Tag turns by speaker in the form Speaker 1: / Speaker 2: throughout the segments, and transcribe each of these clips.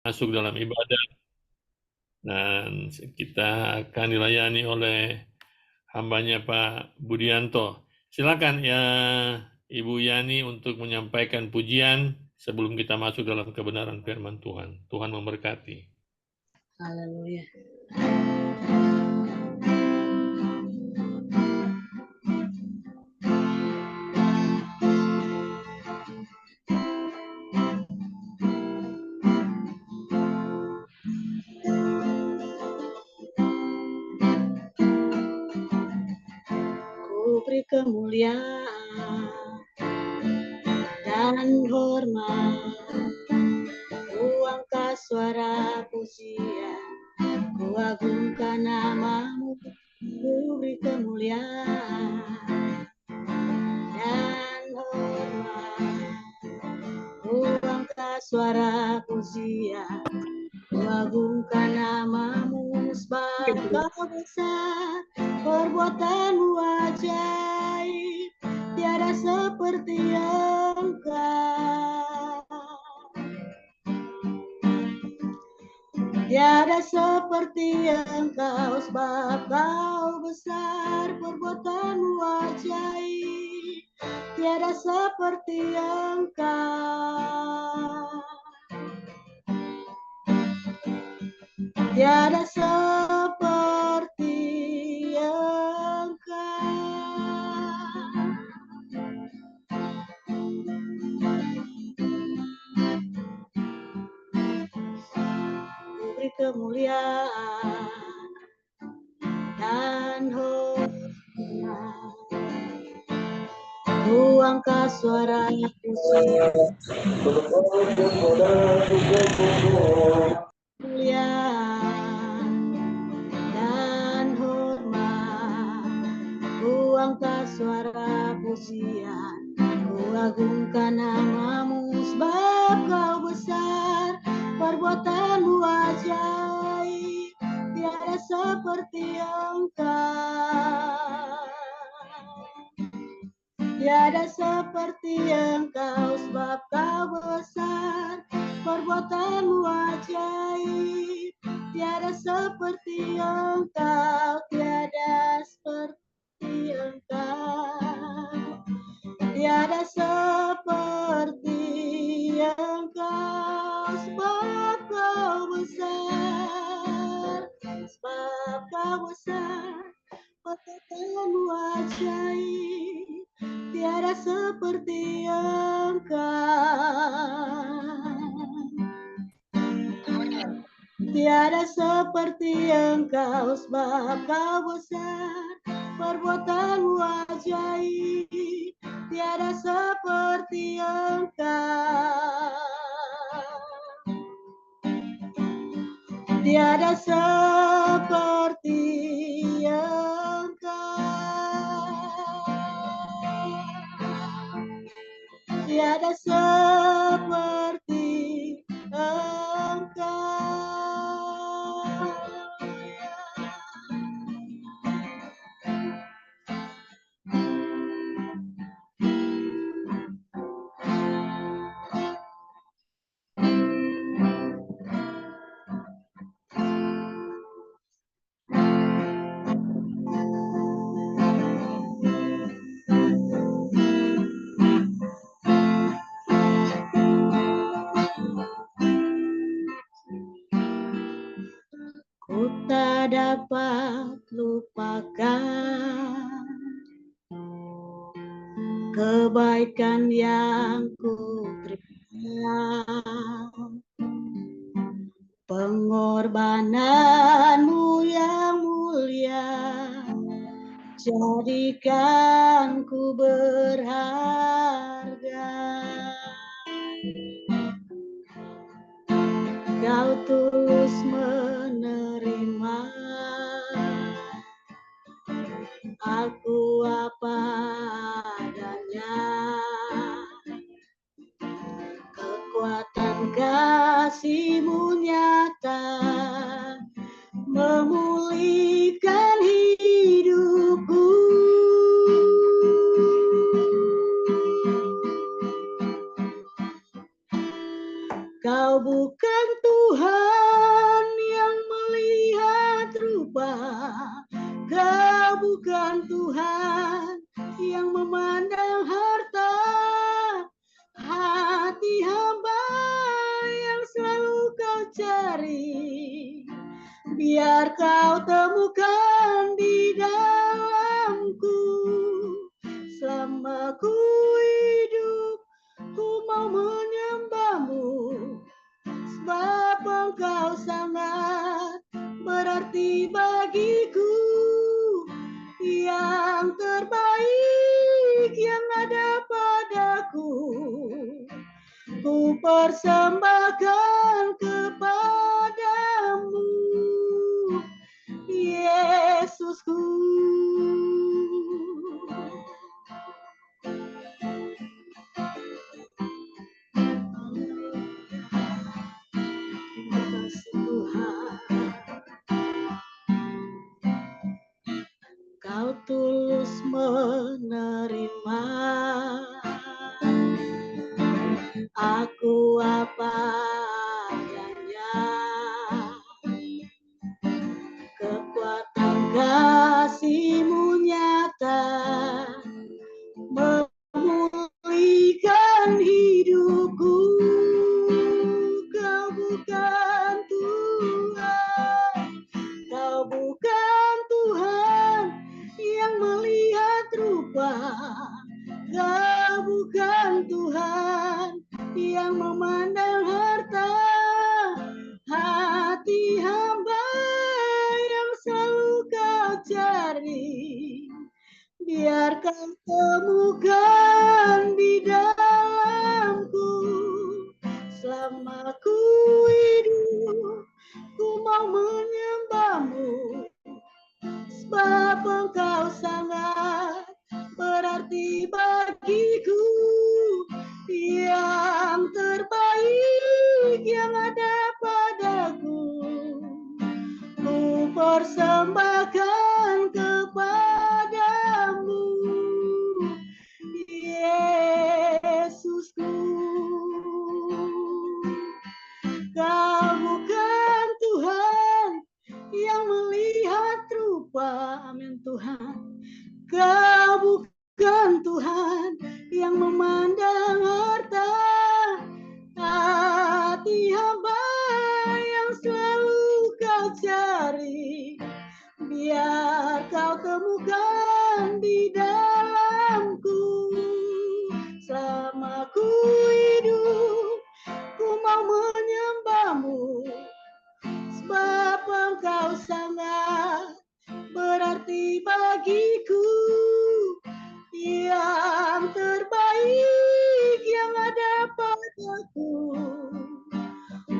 Speaker 1: masuk dalam ibadah dan kita akan dilayani oleh hambanya Pak Budianto. Silakan ya Ibu Yani untuk menyampaikan pujian sebelum kita masuk dalam kebenaran firman Tuhan. Tuhan memberkati.
Speaker 2: Haleluya. Ku beri kemuliaan dan hormat, ku angkat suara pujian, ku agungkan namamu, ku beri kemuliaan dan hormat, ku angkat suara pujian, ku agungkan namamu, sebab kau besar, perbuatanmu ajaib, tiada seperti Engkau. Tiada seperti Engkau, sebab kau besar, perbuatanmu ajaib, tiada seperti Engkau. Tiada seperti Engkau. Ku beri kemuliaan dan hormat, ku angkat suara pujian, kemuliaan dan hormat, ku angkat suara pujian, ku agungkan namamu, sebab kau besar, perbuatanmu ajaib, tiada seperti Engkau. Tiada seperti Engkau, sebab kau besar, perbuatanmu ajaib, tiada seperti Engkau, tiada seperti Engkau, tiada seperti Engkau, sebab kau besar, sebab kau besar, perbuatanmu ajaib, tiada seperti Engkau. Tiada seperti Engkau, sebab kau besar, perbuatanmu ajaib, tiada seperti Engkau. Tiada seperti Engkau. Tiada seperti Engkau. Ku tak dapat lupakan kebaikan yang ku terima, pengorbananmu yang mulia, jadikan ku berharga. Kau tulus menerima aku apa adanya, kekuatan kasih-Mu nyata memulihkan hidupku. Kau bukan Tuhan rupa. Kau bukan Tuhan yang memandang harta, hati hamba yang selalu kau cari. Biar kau temukan di dalamku. Selama ku hidup, ku mau menyembahmu, sebab engkau sangat berarti bagiku. Yang terbaik yang ada padaku, ku persembahkan kepadamu, Yesusku. Terima kasih Tuhan. Kau tulus menerima aku apa adanya. Kekuatan kasih-Mu nyata memulihkan hidupku. Kau bukan Tuhan, kau bukan Tuhan yang melihat rupa. Kau bukan Tuhan yang memandang harta, hati hamba yang selalu kau cari. Biar kau temukan di dalamku. Selama ku hidup, ku mau menyembahmu, sebab engkau sangat berarti bagiku. Yang terbaik yang ada padaku, ku persembahkan kepadamu, Yesusku. Kau bukan Tuhan yang melihat rupa, amin Tuhan. Kau bukan Tuhan yang memandang harta, hati hamba yang selalu kau cari. Biar kau temukan di dalamku. Selama ku hidup, ku mau menyembahmu, sebab engkau sangat berarti bagiku. Yang terbaik yang ada padaku,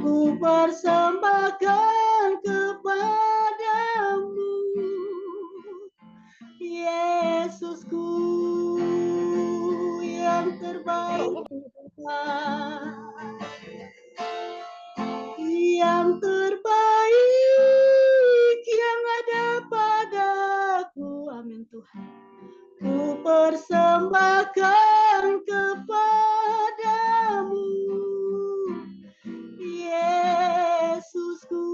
Speaker 2: ku persembahkan kepadamu, Yesusku. Yang terbaik Tuhan, yang terbaik yang ada padaku, amin Tuhan. Ku persembahkan kepadamu, Yesusku.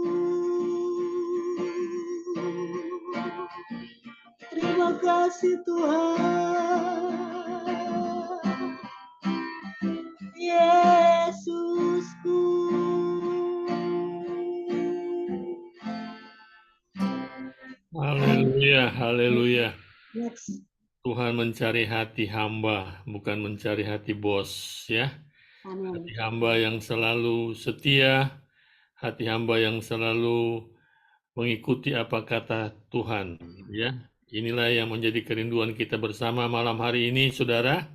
Speaker 2: Terima kasih Tuhan, Yesusku.
Speaker 1: Haleluya, haleluya.
Speaker 2: Next.
Speaker 1: Tuhan mencari hati hamba, bukan mencari hati bos, ya.
Speaker 2: Amin.
Speaker 1: Hati hamba yang selalu setia, hati hamba yang selalu mengikuti apa kata Tuhan, ya. Inilah yang menjadi kerinduan kita bersama malam hari ini, saudara.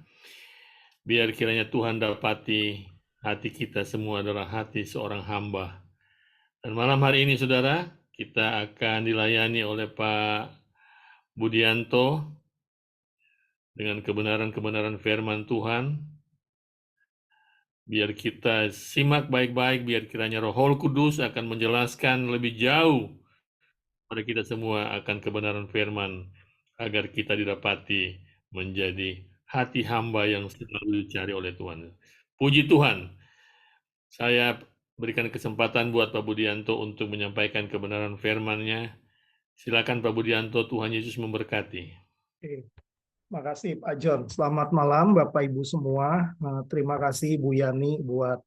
Speaker 1: Biar kiranya Tuhan dapati hati kita semua adalah hati seorang hamba. Dan malam hari ini, saudara, kita akan dilayani oleh Pak Budianto dengan kebenaran-kebenaran firman Tuhan. Biar kita simak baik-baik, biar kiranya Roh Kudus akan menjelaskan lebih jauh pada kita semua akan kebenaran firman, agar kita didapati menjadi hati hamba yang selalu dicari oleh Tuhan. Puji Tuhan, saya berikan kesempatan buat Pak Budianto untuk menyampaikan kebenaran firman-Nya. Silakan Pak Budianto, Tuhan Yesus memberkati.
Speaker 3: Oke. Terima kasih Pak John. Selamat malam Bapak Ibu semua. Terima kasih Bu Yani buat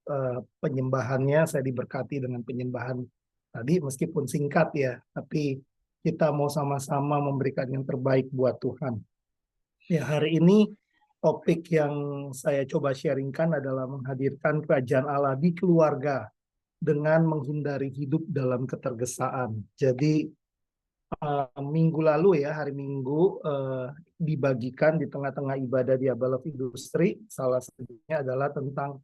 Speaker 3: penyembahannya. Saya diberkati dengan penyembahan tadi meskipun singkat ya, tapi kita mau sama-sama memberikan yang terbaik buat Tuhan. Ya, hari ini topik yang saya coba sharingkan adalah menghadirkan kerajaan Allah di keluarga dengan menghindari hidup dalam ketergesaan. Jadi minggu lalu ya, hari Minggu dibagikan di tengah-tengah ibadah di Abba Love Industry. Salah satunya adalah tentang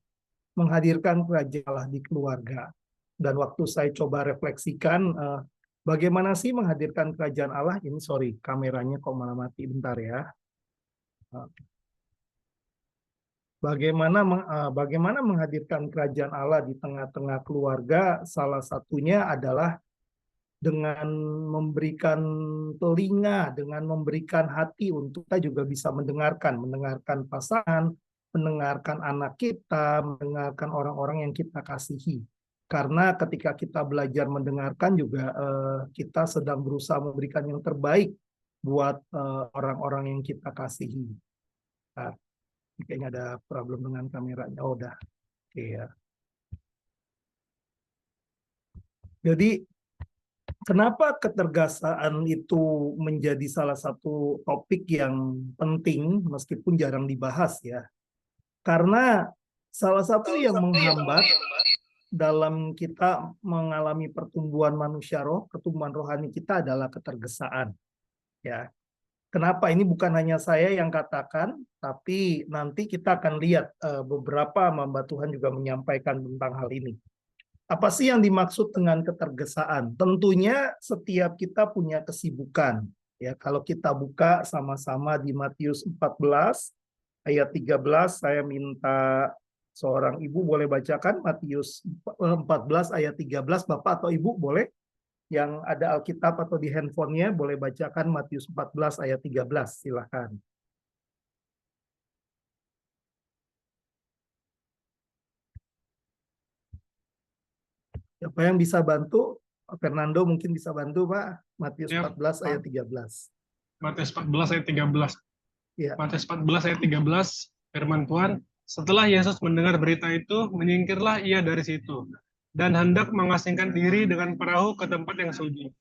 Speaker 3: menghadirkan kerajaan Allah di keluarga. Dan waktu saya coba refleksikan, bagaimana sih menghadirkan kerajaan Allah? Ini sorry, kameranya kok malah mati, bentar ya. Bagaimana menghadirkan kerajaan Allah di tengah-tengah keluarga? Salah satunya adalah dengan memberikan telinga, dengan memberikan hati untuk kita juga bisa mendengarkan pasangan, mendengarkan anak kita, mendengarkan orang-orang yang kita kasihi. Karena ketika kita belajar mendengarkan juga kita sedang berusaha memberikan yang terbaik buat orang-orang yang kita kasihi. Nah, kayaknya ada problem dengan kameranya. Oh, udah. Oke ya. Jadi kenapa ketergesaan itu menjadi salah satu topik yang penting meskipun jarang dibahas ya? Karena salah satu yang menghambat dalam kita mengalami pertumbuhan manusia roh, pertumbuhan rohani kita adalah ketergesaan. Ya. Kenapa? Ini bukan hanya saya yang katakan, tapi nanti kita akan lihat beberapa hamba Tuhan juga menyampaikan tentang hal ini. Apa sih yang dimaksud dengan ketergesaan? Tentunya setiap kita punya kesibukan. Ya, kalau kita buka sama-sama di Matius 14 ayat 13, saya minta seorang ibu boleh bacakan Matius 14 ayat 13, Bapak atau Ibu boleh? Yang ada Alkitab atau di handphonenya boleh bacakan Matius 14 ayat 13, silakan. Siapa yang bisa bantu? Fernando mungkin bisa bantu, Pak. Matius 14 ayat 13.
Speaker 4: Matius 14 ayat 13.
Speaker 3: Ya.
Speaker 4: Matius 14 ayat 13, firman Tuhan, setelah Yesus mendengar berita itu, menyingkirlah ia dari situ, dan hendak mengasingkan diri dengan perahu ke tempat yang sunyi.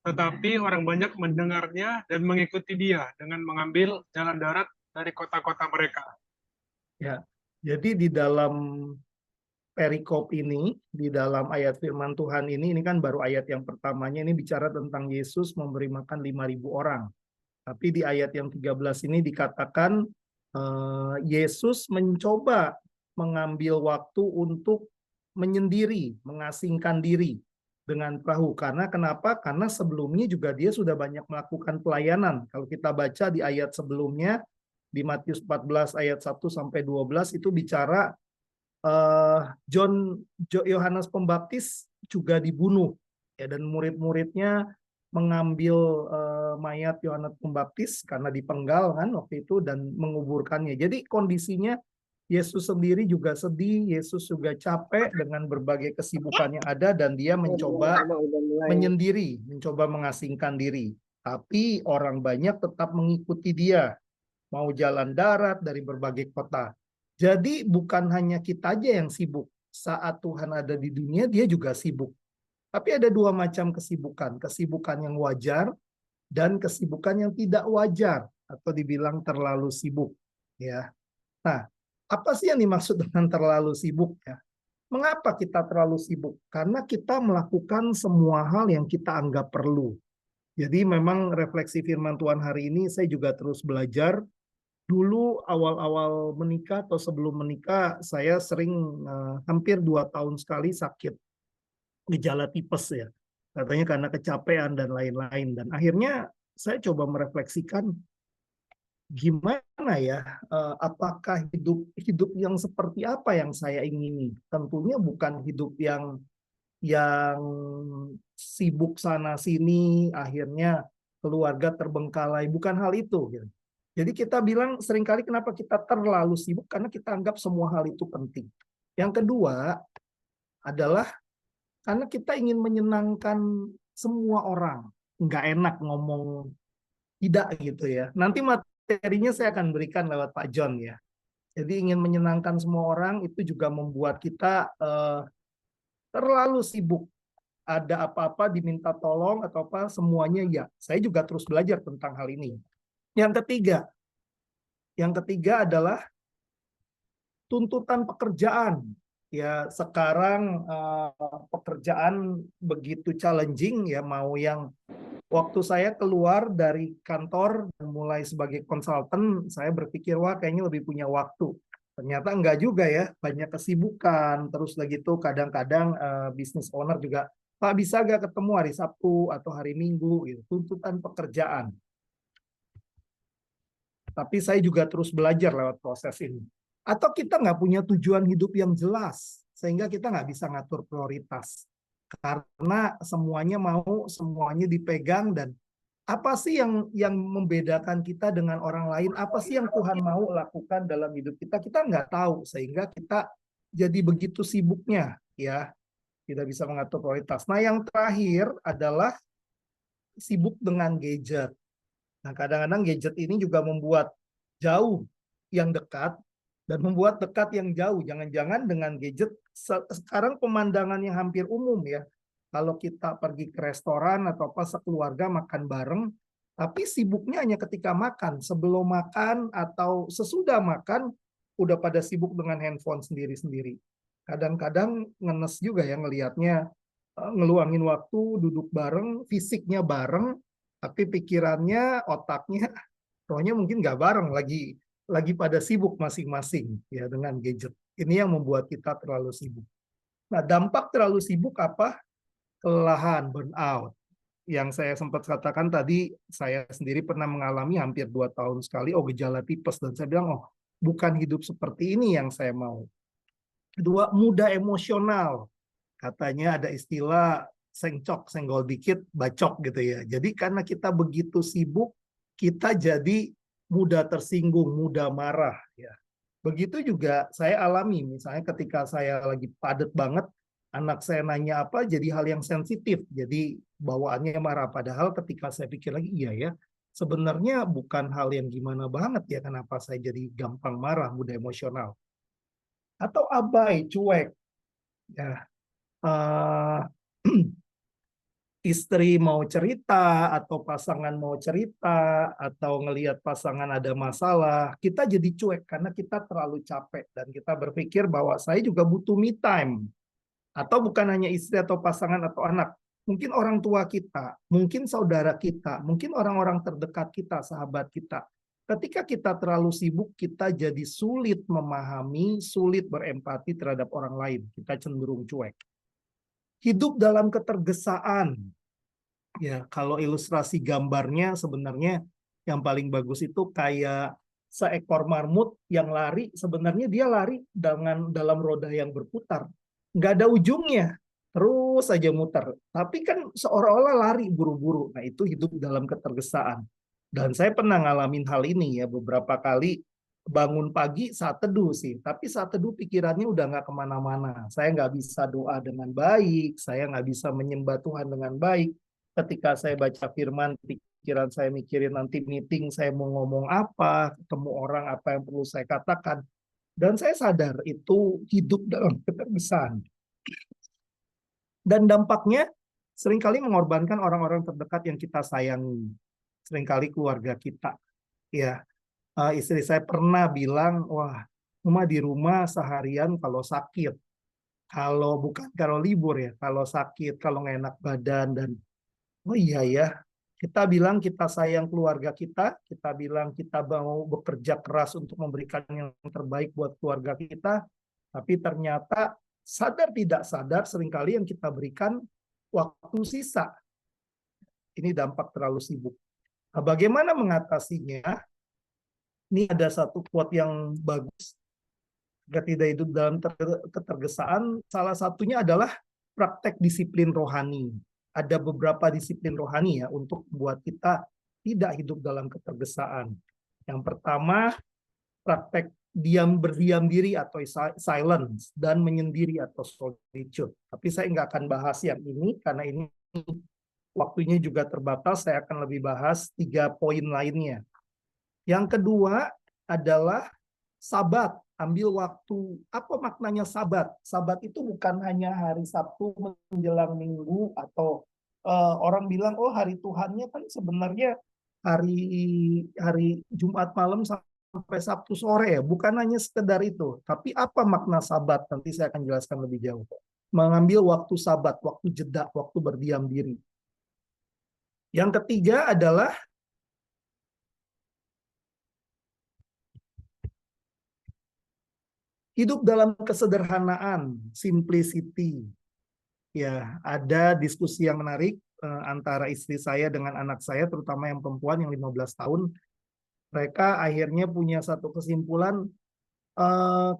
Speaker 4: Tetapi orang banyak mendengarnya dan mengikuti dia dengan mengambil jalan darat dari kota-kota mereka.
Speaker 3: Ya, jadi di dalam perikop ini, di dalam ayat firman Tuhan ini kan baru ayat yang pertamanya, ini bicara tentang Yesus memberi makan 5.000 orang. Tapi di ayat yang 13 ini dikatakan Yesus mencoba mengambil waktu untuk menyendiri, mengasingkan diri dengan perahu. Karena kenapa? Karena sebelumnya juga dia sudah banyak melakukan pelayanan. Kalau kita baca di ayat sebelumnya, di Matius 14 ayat 1 sampai 12 itu bicara Yohanes Pembaptis juga dibunuh ya, dan murid-muridnya mengambil mayat Yohanes Pembaptis karena dipenggal kan waktu itu dan menguburkannya. Jadi kondisinya Yesus sendiri juga sedih, Yesus juga capek dengan berbagai kesibukan yang ada dan dia mencoba menyendiri, mencoba mengasingkan diri. Tapi orang banyak tetap mengikuti dia, mau jalan darat dari berbagai kota. Jadi bukan hanya kita aja yang sibuk. Saat Tuhan ada di dunia, dia juga sibuk. Tapi ada dua macam kesibukan. Kesibukan yang wajar dan kesibukan yang tidak wajar. Atau dibilang terlalu sibuk. Ya. Nah, apa sih yang dimaksud dengan terlalu sibuk? Ya? Mengapa kita terlalu sibuk? Karena kita melakukan semua hal yang kita anggap perlu. Jadi memang refleksi firman Tuhan hari ini saya juga terus belajar. Dulu awal-awal menikah atau sebelum menikah, saya sering hampir 2 tahun sekali sakit gejala tipes ya. Katanya karena kecapean dan lain-lain. Dan akhirnya saya coba merefleksikan gimana ya, apakah hidup yang seperti apa yang saya ingini? Tentunya bukan hidup yang sibuk sana sini, akhirnya keluarga terbengkalai, bukan hal itu. Gitu. Jadi kita bilang seringkali kenapa kita terlalu sibuk karena kita anggap semua hal itu penting. Yang kedua adalah karena kita ingin menyenangkan semua orang. nggak enak ngomong tidak gitu ya. Nanti materinya saya akan berikan lewat Pak John ya. Jadi ingin menyenangkan semua orang itu juga membuat kita terlalu sibuk. Ada apa-apa diminta tolong atau apa semuanya ya. Saya juga terus belajar tentang hal ini. Yang ketiga adalah tuntutan pekerjaan. Ya sekarang pekerjaan begitu challenging ya, mau yang waktu saya keluar dari kantor dan mulai sebagai konsultan, saya berpikir wah kayaknya lebih punya waktu. Ternyata enggak juga ya, banyak kesibukan. Terus lagi tuh kadang-kadang business owner juga, Pak bisa gak ketemu hari Sabtu atau hari Minggu, gitu. Tuntutan pekerjaan. Tapi saya juga terus belajar lewat proses ini. Atau kita nggak punya tujuan hidup yang jelas, sehingga kita nggak bisa ngatur prioritas. Karena semuanya dipegang, dan apa sih yang membedakan kita dengan orang lain? Apa sih yang Tuhan mau lakukan dalam hidup kita? Kita nggak tahu, sehingga kita jadi begitu sibuknya, ya tidak bisa mengatur prioritas. Nah, yang terakhir adalah sibuk dengan gadget. Nah, kadang-kadang gadget ini juga membuat jauh yang dekat dan membuat dekat yang jauh. Jangan-jangan dengan gadget sekarang pemandangan yang hampir umum ya. Kalau kita pergi ke restoran atau apa sekeluarga makan bareng, tapi sibuknya hanya ketika makan. Sebelum makan atau sesudah makan udah pada sibuk dengan handphone sendiri-sendiri. Kadang-kadang ngenes juga ya ngelihatnya, ngeluangin waktu duduk bareng, fisiknya bareng, tapi pikirannya, otaknya, rohnya mungkin nggak bareng, lagi pada sibuk masing-masing ya dengan gadget. Ini yang membuat kita terlalu sibuk. Nah, dampak terlalu sibuk apa? Kelelahan, burnout. Yang saya sempat katakan tadi, saya sendiri pernah mengalami hampir 2 tahun sekali, gejala tipes, dan saya bilang, bukan hidup seperti ini yang saya mau. Kedua, mudah emosional. Katanya ada istilah senggol dikit, bacok gitu ya. Jadi karena kita begitu sibuk, kita jadi mudah tersinggung, mudah marah. Ya. Begitu juga saya alami, misalnya ketika saya lagi padat banget, anak saya nanya apa, jadi hal yang sensitif. Jadi bawaannya marah. Padahal ketika saya pikir lagi, iya ya, sebenarnya bukan hal yang gimana banget ya, kenapa saya jadi gampang marah, mudah emosional. Atau abai, cuek. Ya. Istri mau cerita atau pasangan mau cerita atau ngelihat pasangan ada masalah, kita jadi cuek karena kita terlalu capek dan kita berpikir bahwa saya juga butuh me time. Atau bukan hanya istri atau pasangan atau anak, mungkin orang tua kita, mungkin saudara kita, mungkin orang-orang terdekat kita, sahabat kita. Ketika kita terlalu sibuk, kita jadi sulit memahami, sulit berempati terhadap orang lain. Kita cenderung cuek. Hidup dalam ketergesaan. Ya, kalau ilustrasi gambarnya sebenarnya yang paling bagus itu kayak seekor marmut yang lari, sebenarnya dia lari dalam roda yang berputar. Nggak ada ujungnya, terus saja muter. Tapi kan seolah-olah lari buru-buru. Nah, itu hidup dalam ketergesaan. Dan saya pernah ngalamin hal ini ya beberapa kali. Bangun pagi saat teduh sih, tapi saat teduh pikirannya udah nggak kemana-mana. Saya nggak bisa doa dengan baik, saya nggak bisa menyembah Tuhan dengan baik. Ketika saya baca firman, pikiran saya mikirin nanti meeting saya mau ngomong apa, ketemu orang apa yang perlu saya katakan. Dan saya sadar itu hidup dalam ketergesaan. Dan dampaknya seringkali mengorbankan orang-orang terdekat yang kita sayangi. Seringkali keluarga kita. Ya. Istri saya pernah bilang, wah, Mama di rumah seharian kalau sakit, kalau libur ya, kalau sakit, kalau nggak enak badan, dan oh iya ya, kita bilang kita sayang keluarga kita bilang kita mau bekerja keras untuk memberikan yang terbaik buat keluarga kita, tapi ternyata sadar tidak sadar seringkali yang kita berikan waktu sisa. Ini dampak terlalu sibuk. Nah, bagaimana mengatasinya? Ini ada satu quote yang bagus. Jika tidak hidup dalam ketergesaan, salah satunya adalah praktek disiplin rohani. Ada beberapa disiplin rohani ya untuk buat kita tidak hidup dalam ketergesaan. Yang pertama, praktek berdiam diri atau silence dan menyendiri atau solitude. Tapi saya nggak akan bahas yang ini karena ini waktunya juga terbatas, saya akan lebih bahas 3 poin lainnya. Yang kedua adalah Sabat. Ambil waktu. Apa maknanya Sabat? Sabat itu bukan hanya hari Sabtu menjelang Minggu atau orang bilang, oh hari Tuhannya kan sebenarnya hari Jumat malam sampai Sabtu sore ya. Bukan hanya sekedar itu. Tapi apa makna Sabat? Nanti saya akan jelaskan lebih jauh. Mengambil waktu Sabat, waktu jeda, waktu berdiam diri. Yang ketiga adalah hidup dalam kesederhanaan, simplicity. Ya, ada diskusi yang menarik antara istri saya dengan anak saya, terutama yang perempuan yang 15 tahun. Mereka akhirnya punya satu kesimpulan,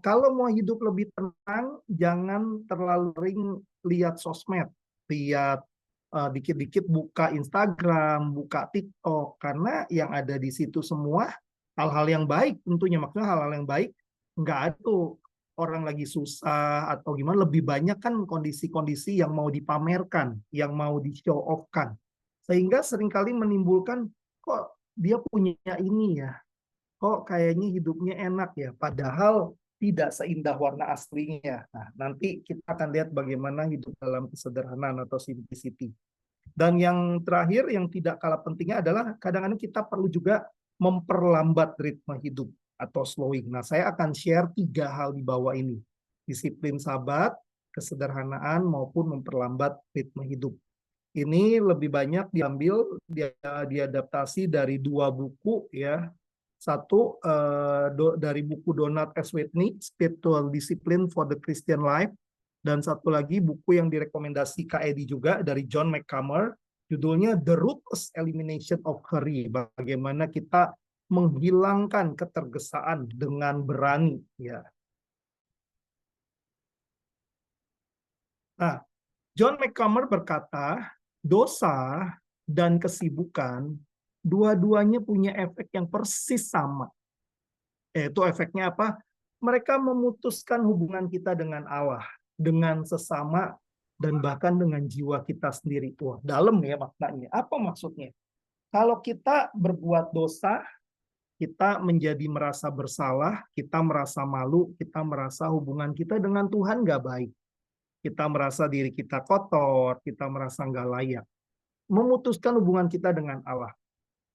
Speaker 3: kalau mau hidup lebih tenang, jangan terlalu sering lihat sosmed, lihat dikit-dikit buka Instagram, buka TikTok, karena yang ada di situ semua hal-hal yang baik tentunya, maksudnya hal-hal yang baik nggak ada tuh orang lagi susah atau gimana, lebih banyak kan kondisi-kondisi yang mau dipamerkan, yang mau di-show off-kan. Sehingga seringkali menimbulkan, kok dia punya ini ya, kok kayaknya hidupnya enak ya, padahal tidak seindah warna aslinya. Nah, nanti kita akan lihat bagaimana hidup dalam kesederhanaan atau simplicity. Dan yang terakhir, yang tidak kalah pentingnya adalah kadang-kadang kita perlu juga memperlambat ritme hidup atau slowing. Nah, saya akan share 3 hal di bawah ini. Disiplin Sabat, kesederhanaan, maupun memperlambat ritme hidup. Ini lebih banyak diambil, diadaptasi dari 2 buku ya. Satu dari buku Donald S. Whitney, Spiritual Discipline for the Christian Life. Dan satu lagi buku yang direkomendasi Kak Edi juga dari John McCummer, judulnya The Ruthless Elimination of Hurry. Bagaimana kita menghilangkan ketergesaan dengan berani. Ya. Nah, John McCummer berkata, dosa dan kesibukan dua-duanya punya efek yang persis sama. Yaitu efeknya apa? Mereka memutuskan hubungan kita dengan Allah, dengan sesama, dan bahkan dengan jiwa kita sendiri. Wah, dalam ya maknanya. Apa maksudnya? Kalau kita berbuat dosa, kita menjadi merasa bersalah, kita merasa malu, kita merasa hubungan kita dengan Tuhan nggak baik. Kita merasa diri kita kotor, kita merasa nggak layak. Memutuskan hubungan kita dengan Allah.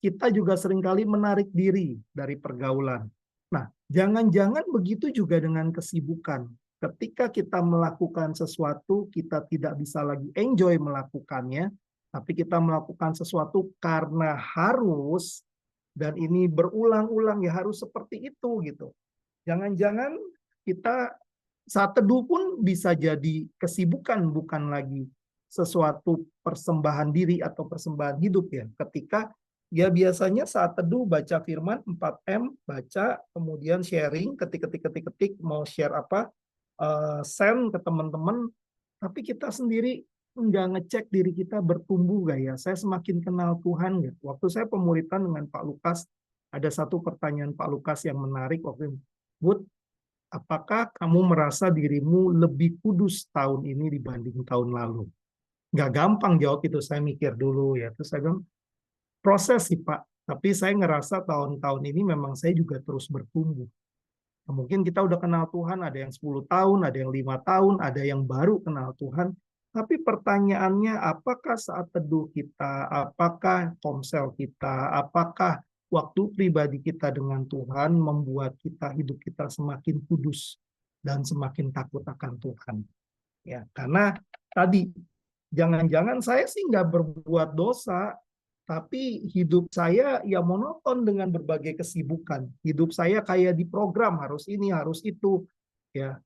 Speaker 3: Kita juga seringkali menarik diri dari pergaulan. Nah, jangan-jangan begitu juga dengan kesibukan. Ketika kita melakukan sesuatu, kita tidak bisa lagi enjoy melakukannya, tapi kita melakukan sesuatu karena harus, dan ini berulang-ulang ya harus seperti itu gitu. Jangan-jangan kita saat teduh pun bisa jadi kesibukan, bukan lagi sesuatu persembahan diri atau persembahan hidup ya. Ketika ya biasanya saat teduh baca firman 4M, baca, kemudian sharing, ketik, mau share apa, send ke teman-teman, tapi kita sendiri nggak ngecek diri kita bertumbuh gak ya, saya semakin kenal Tuhan ya. Waktu saya pemuritan dengan Pak Lukas, ada satu pertanyaan Pak Lukas yang menarik waktu itu, Bud, apakah kamu merasa dirimu lebih kudus tahun ini dibanding tahun lalu? Nggak gampang jawab itu, saya mikir dulu ya. Terus saya bilang, proses sih Pak, tapi saya ngerasa tahun-tahun ini memang saya juga terus bertumbuh. Nah, mungkin kita udah kenal Tuhan, ada yang 10 tahun, ada yang 5 tahun, ada yang baru kenal Tuhan. Tapi pertanyaannya, apakah saat teduh kita, apakah ponsel kita, apakah waktu pribadi kita dengan Tuhan membuat kita, hidup kita semakin kudus dan semakin takut akan Tuhan. Ya, karena tadi, jangan-jangan saya sih nggak berbuat dosa, tapi hidup saya ya monoton dengan berbagai kesibukan. Hidup saya kayak di program, harus ini, harus itu. Ya.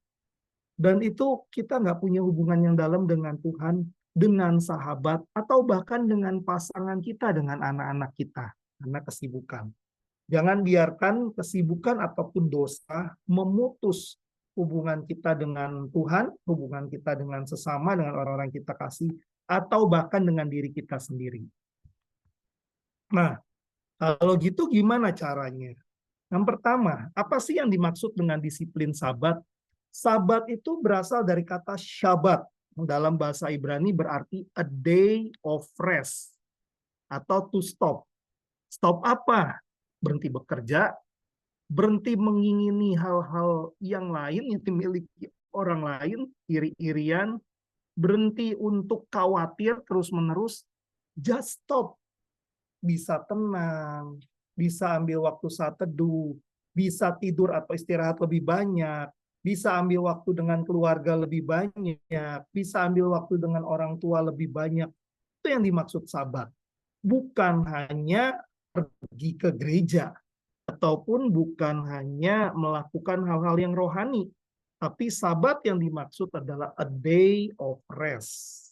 Speaker 3: Dan itu kita nggak punya hubungan yang dalam dengan Tuhan, dengan sahabat, atau bahkan dengan pasangan kita, dengan anak-anak kita. Karena kesibukan. Jangan biarkan kesibukan ataupun dosa memutus hubungan kita dengan Tuhan, hubungan kita dengan sesama, dengan orang-orang kita kasih, atau bahkan dengan diri kita sendiri. Nah, kalau gitu gimana caranya? Yang pertama, apa sih yang dimaksud dengan disiplin Sabat? Sabat itu berasal dari kata Shabbat. dalam bahasa Ibrani berarti a day of rest atau to stop. Stop apa? Berhenti bekerja, berhenti mengingini hal-hal yang lain yang dimiliki orang lain, iri-irian, berhenti untuk khawatir terus-menerus, just stop. Bisa tenang, bisa ambil waktu saat teduh, bisa tidur atau istirahat lebih banyak, bisa ambil waktu dengan keluarga lebih banyak, bisa ambil waktu dengan orang tua lebih banyak. Itu yang dimaksud sabat. Bukan hanya pergi ke gereja, ataupun bukan hanya melakukan hal-hal yang rohani, tapi sabat yang dimaksud adalah a day of rest,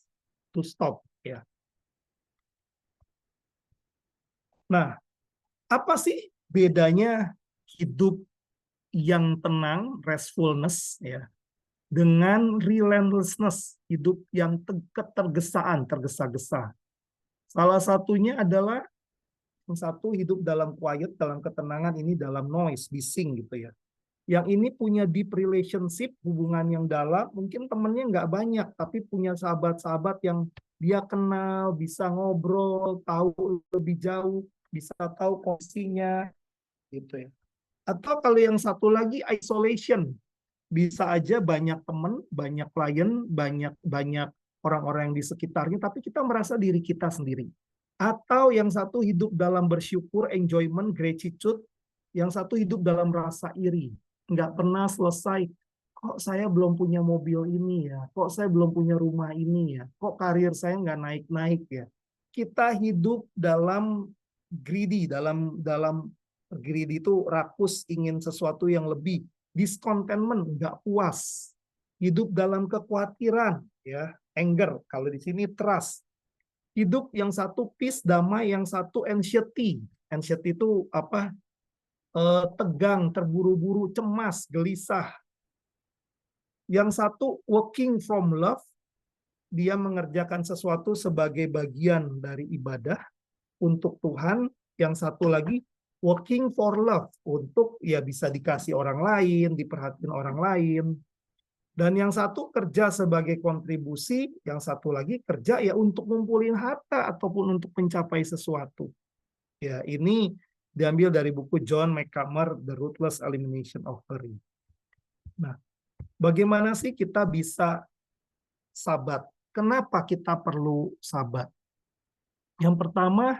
Speaker 3: to stop. Ya. Nah, apa sih bedanya hidup yang tenang, restfulness, ya, dengan relentlessness, hidup yang ketergesaan, tergesa-gesa? Salah satunya adalah yang satu hidup dalam quiet, dalam ketenangan, ini dalam noise, bising gitu ya. Yang ini punya deep relationship, hubungan yang dalam, mungkin temennya nggak banyak, tapi punya sahabat-sahabat yang dia kenal, bisa ngobrol, tahu lebih jauh, bisa tahu kondisinya, gitu ya. Atau kalau yang satu lagi isolation, bisa aja banyak teman, banyak klien, banyak orang-orang yang di sekitarnya, tapi kita merasa diri kita sendiri. Atau yang satu hidup dalam bersyukur, enjoyment, gratitude, yang satu hidup dalam rasa iri, nggak pernah selesai. Kok saya belum punya mobil ini ya? Kok saya belum punya rumah ini ya? Kok karir saya nggak naik-naik ya? Kita hidup dalam greedy, dalam greedy itu rakus, ingin sesuatu yang lebih. Discontentment, nggak puas. Hidup dalam kekhawatiran, ya, anger. Kalau di sini trust. Hidup yang satu peace, damai, yang satu anxiety. Anxiety itu apa? Tegang, terburu-buru, cemas, gelisah. Yang satu working from love, dia mengerjakan sesuatu sebagai bagian dari ibadah untuk Tuhan. Yang satu lagi working for love, untuk ya bisa dikasih orang lain, diperhatiin orang lain. Dan yang satu kerja sebagai kontribusi, yang satu lagi kerja ya untuk ngumpulin harta ataupun untuk mencapai sesuatu. Ya, ini diambil dari buku John McCamer, The Ruthless Elimination of Hurry. Nah, bagaimana sih kita bisa sabat? Kenapa kita perlu sabat? Yang pertama,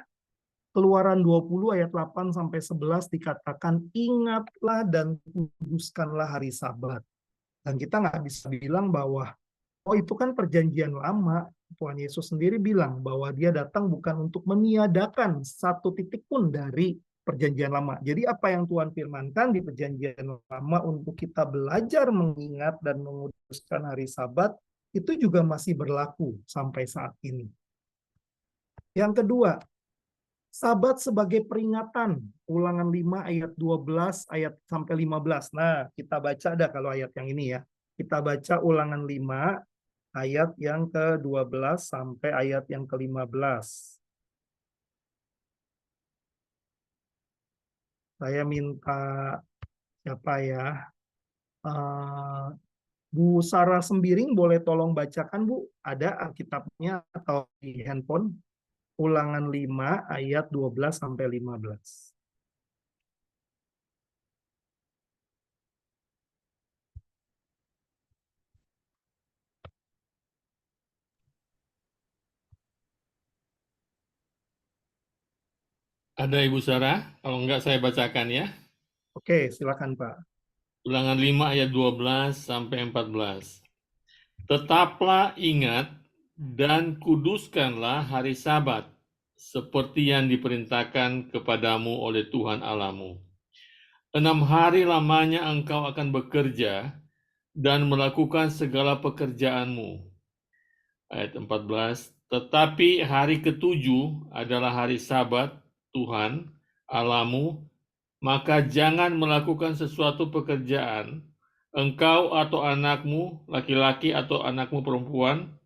Speaker 3: Keluaran 20 ayat 8 sampai 11 dikatakan, ingatlah dan kuduskanlah hari Sabat. Dan kita nggak bisa bilang bahwa oh itu kan perjanjian lama. Tuhan Yesus sendiri bilang bahwa dia datang bukan untuk meniadakan satu titik pun dari perjanjian lama. Jadi apa yang Tuhan firmankan di perjanjian lama untuk kita belajar mengingat dan menguduskan hari Sabat, itu juga masih berlaku sampai saat ini. Yang kedua, Sabat sebagai peringatan, Ulangan 5 ayat 12 ayat sampai 15. Nah, kita baca ada kalau ayat yang ini ya. Kita baca Ulangan 5 ayat yang ke-12 sampai ayat yang ke-15. Saya minta siapa ya? Bu Sarah Sembiring boleh tolong bacakan, Bu? Ada Alkitabnya atau di handphone? Ulangan 5 ayat 12 sampai 15.
Speaker 1: Ada Ibu Sarah? Kalau enggak saya bacakan ya.
Speaker 3: Oke, silakan Pak.
Speaker 1: Ulangan 5 ayat 12 sampai 14. Tetaplah ingat dan kuduskanlah hari Sabat, seperti yang diperintahkan kepadamu oleh Tuhan Allahmu. 6 hari lamanya engkau akan bekerja dan melakukan segala pekerjaanmu. Ayat 14. Tetapi hari ke-7 adalah hari Sabat Tuhan Allahmu, maka jangan melakukan sesuatu pekerjaan, engkau atau anakmu laki-laki atau anakmu perempuan,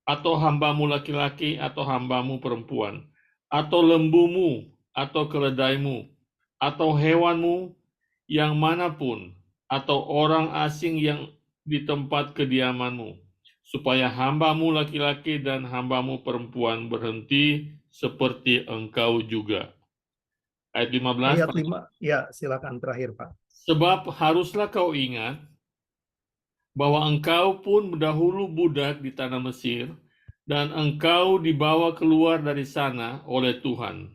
Speaker 1: atau hambamu laki-laki atau hambamu perempuan, atau lembumu atau keledaimu, atau hewanmu yang manapun, atau orang asing yang di tempat kediamanmu, supaya hambamu laki-laki dan hambamu perempuan berhenti seperti engkau juga. Ayat 15,
Speaker 3: Ayat 5, ya silakan terakhir Pak.
Speaker 1: sebab haruslah kau ingat bahwa engkau pun dahulu budak di tanah Mesir, dan engkau dibawa keluar dari sana oleh Tuhan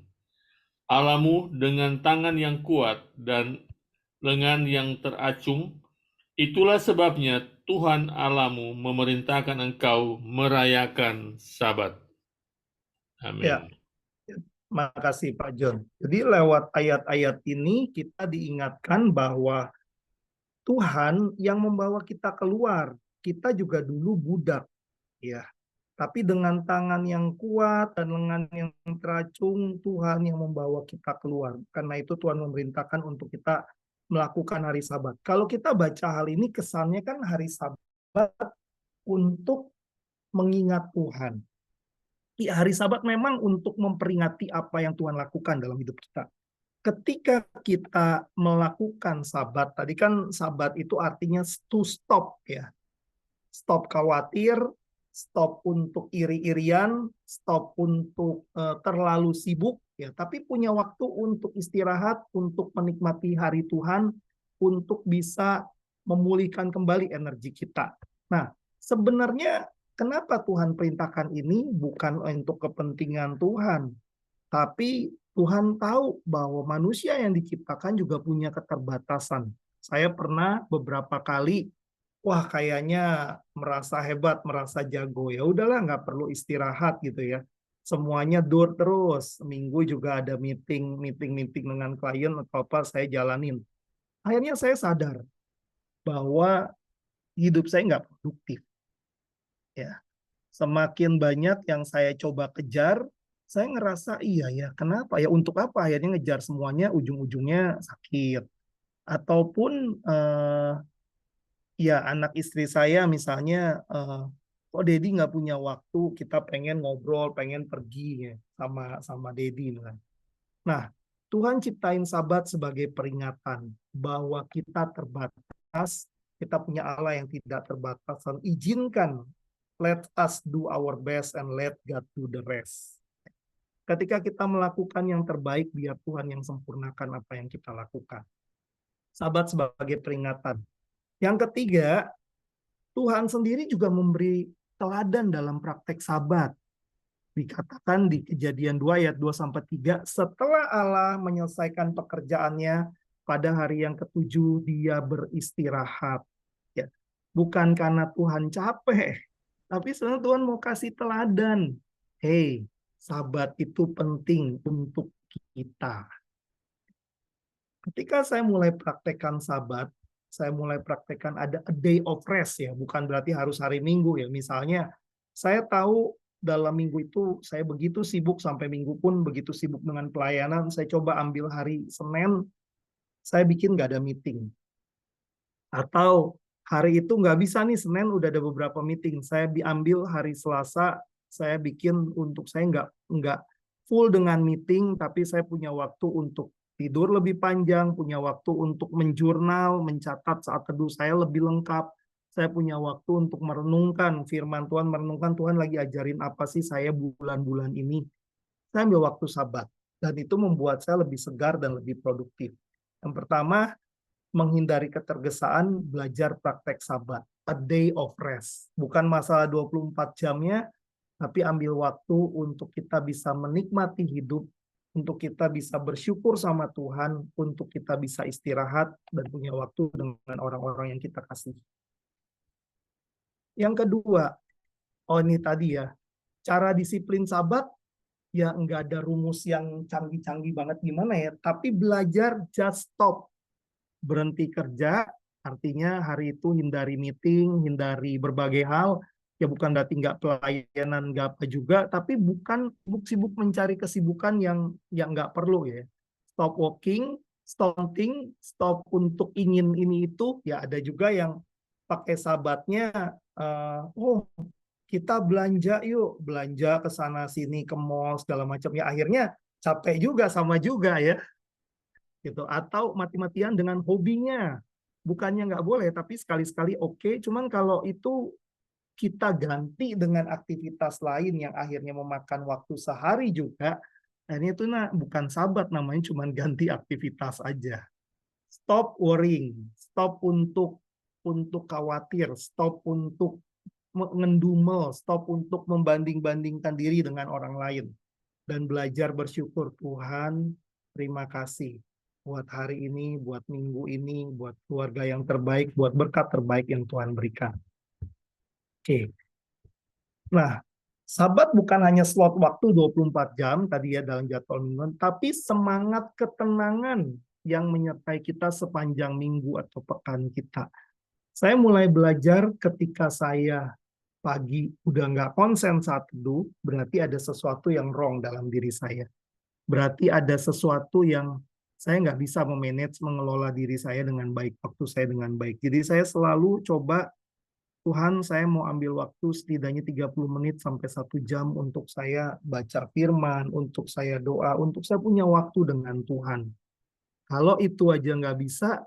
Speaker 1: Allahmu dengan tangan yang kuat dan lengan yang teracung. Itulah sebabnya Tuhan Allahmu memerintahkan engkau merayakan Sabat.
Speaker 3: Ya,
Speaker 1: Amin.
Speaker 3: makasih Pak John. Jadi lewat ayat-ayat ini kita diingatkan bahwa Tuhan yang membawa kita keluar. Kita juga dulu budak, ya. Tapi dengan tangan yang kuat dan lengan yang teracung, Tuhan yang membawa kita keluar. Karena itu Tuhan memerintahkan untuk kita melakukan hari Sabat. Kalau kita baca hal ini, kesannya kan hari Sabat untuk mengingat Tuhan. Ya, hari Sabat memang untuk memperingati apa yang Tuhan lakukan dalam hidup kita. Ketika kita melakukan Sabat, tadi kan Sabat itu artinya to stop, ya. Stop khawatir, stop untuk iri-irian, stop untuk terlalu sibuk, ya. Tapi punya waktu untuk istirahat, untuk menikmati hari Tuhan, untuk bisa memulihkan kembali energi kita. Nah, sebenarnya kenapa Tuhan perintahkan ini bukan untuk kepentingan Tuhan, tapi Tuhan tahu bahwa manusia yang diciptakan juga punya keterbatasan. Saya pernah beberapa kali, wah kayaknya merasa hebat, merasa jago. Ya udahlah, nggak perlu istirahat gitu ya. Semuanya dur terus. Minggu juga ada meeting dengan klien atau apa saya jalanin. Akhirnya saya sadar bahwa hidup saya nggak produktif. Ya, semakin banyak yang saya coba kejar, saya ngerasa iya ya, kenapa ya, untuk apa akhirnya ngejar semuanya, ujung-ujungnya sakit. Ataupun ya anak istri saya misalnya, kok Dedi nggak punya waktu, kita pengen ngobrol, pengen pergi ya, sama Dedi. Nah, Tuhan ciptain Sabat sebagai peringatan bahwa kita terbatas, kita punya Allah yang tidak terbatas, dan izinkan, let us do our best and let God do the rest. Ketika kita melakukan yang terbaik, biar Tuhan yang sempurnakan apa yang kita lakukan. Sabat sebagai peringatan. Yang ketiga, Tuhan sendiri juga memberi teladan dalam praktek Sabat. Dikatakan di Kejadian 2 ayat 2-3, setelah Allah menyelesaikan pekerjaannya pada hari yang ketujuh, dia beristirahat. Ya, bukan karena Tuhan capek, tapi sebenarnya Tuhan mau kasih teladan. Hey, Sabat itu penting untuk kita. Ketika saya mulai praktekkan Sabat, saya mulai praktekkan ada a day of rest ya, bukan berarti harus hari Minggu ya. Misalnya, saya tahu dalam minggu itu saya begitu sibuk, sampai Minggu pun begitu sibuk dengan pelayanan, saya coba ambil hari Senin, saya bikin nggak ada meeting. Atau hari itu nggak bisa nih, Senin udah ada beberapa meeting, saya diambil hari Selasa, saya bikin untuk saya nggak full dengan meeting, tapi saya punya waktu untuk tidur lebih panjang, punya waktu untuk menjurnal, mencatat saat teduh saya lebih lengkap. Saya punya waktu untuk merenungkan firman Tuhan, merenungkan Tuhan lagi ajarin apa sih saya bulan-bulan ini. Saya ambil waktu Sabat, dan itu membuat saya lebih segar dan lebih produktif. Yang pertama, menghindari ketergesaan, belajar praktek Sabat. A day of rest. Bukan masalah 24 jamnya, tapi ambil waktu untuk kita bisa menikmati hidup, untuk kita bisa bersyukur sama Tuhan, untuk kita bisa istirahat dan punya waktu dengan orang-orang yang kita kasih. Yang kedua, ini tadi ya, cara disiplin Sabat, ya nggak ada rumus yang canggih-canggih banget gimana ya, tapi belajar just stop. Berhenti kerja, artinya hari itu hindari meeting, hindari berbagai hal, ya bukan berarti nggak pelayanan, nggak apa juga, tapi bukan sibuk mencari kesibukan yang nggak perlu ya. Stop walking, stop thinking, stop untuk ingin ini itu. Ya ada juga yang pakai Sabatnya, kita belanja yuk, belanja ke sana sini, ke mall segala macam. Ya akhirnya capek juga, sama juga ya. Gitu. Atau mati-matian dengan hobinya. Bukannya nggak boleh, tapi sekali-sekali oke. Cuman kalau itu kita ganti dengan aktivitas lain yang akhirnya memakan waktu sehari juga, akhirnya itu bukan sabat, namanya cuma ganti aktivitas aja. Stop worrying, stop untuk khawatir, stop untuk mengendumel, stop untuk membanding-bandingkan diri dengan orang lain. Dan belajar bersyukur, Tuhan, terima kasih buat hari ini, buat minggu ini, buat keluarga yang terbaik, buat berkat terbaik yang Tuhan berikan. Oke. Nah, sabat bukan hanya slot waktu 24 jam tadi ya dalam jadwal mingguan, tapi semangat ketenangan yang menyertai kita sepanjang minggu atau pekan kita. Saya mulai belajar ketika saya pagi udah nggak konsen saat teduh, berarti ada sesuatu yang wrong dalam diri saya. Berarti ada sesuatu yang saya nggak bisa memanage, mengelola diri saya dengan baik, waktu saya dengan baik. Jadi saya selalu coba, Tuhan, saya mau ambil waktu setidaknya 30 menit sampai 1 jam untuk saya baca firman, untuk saya doa, untuk saya punya waktu dengan Tuhan. Kalau itu aja nggak bisa,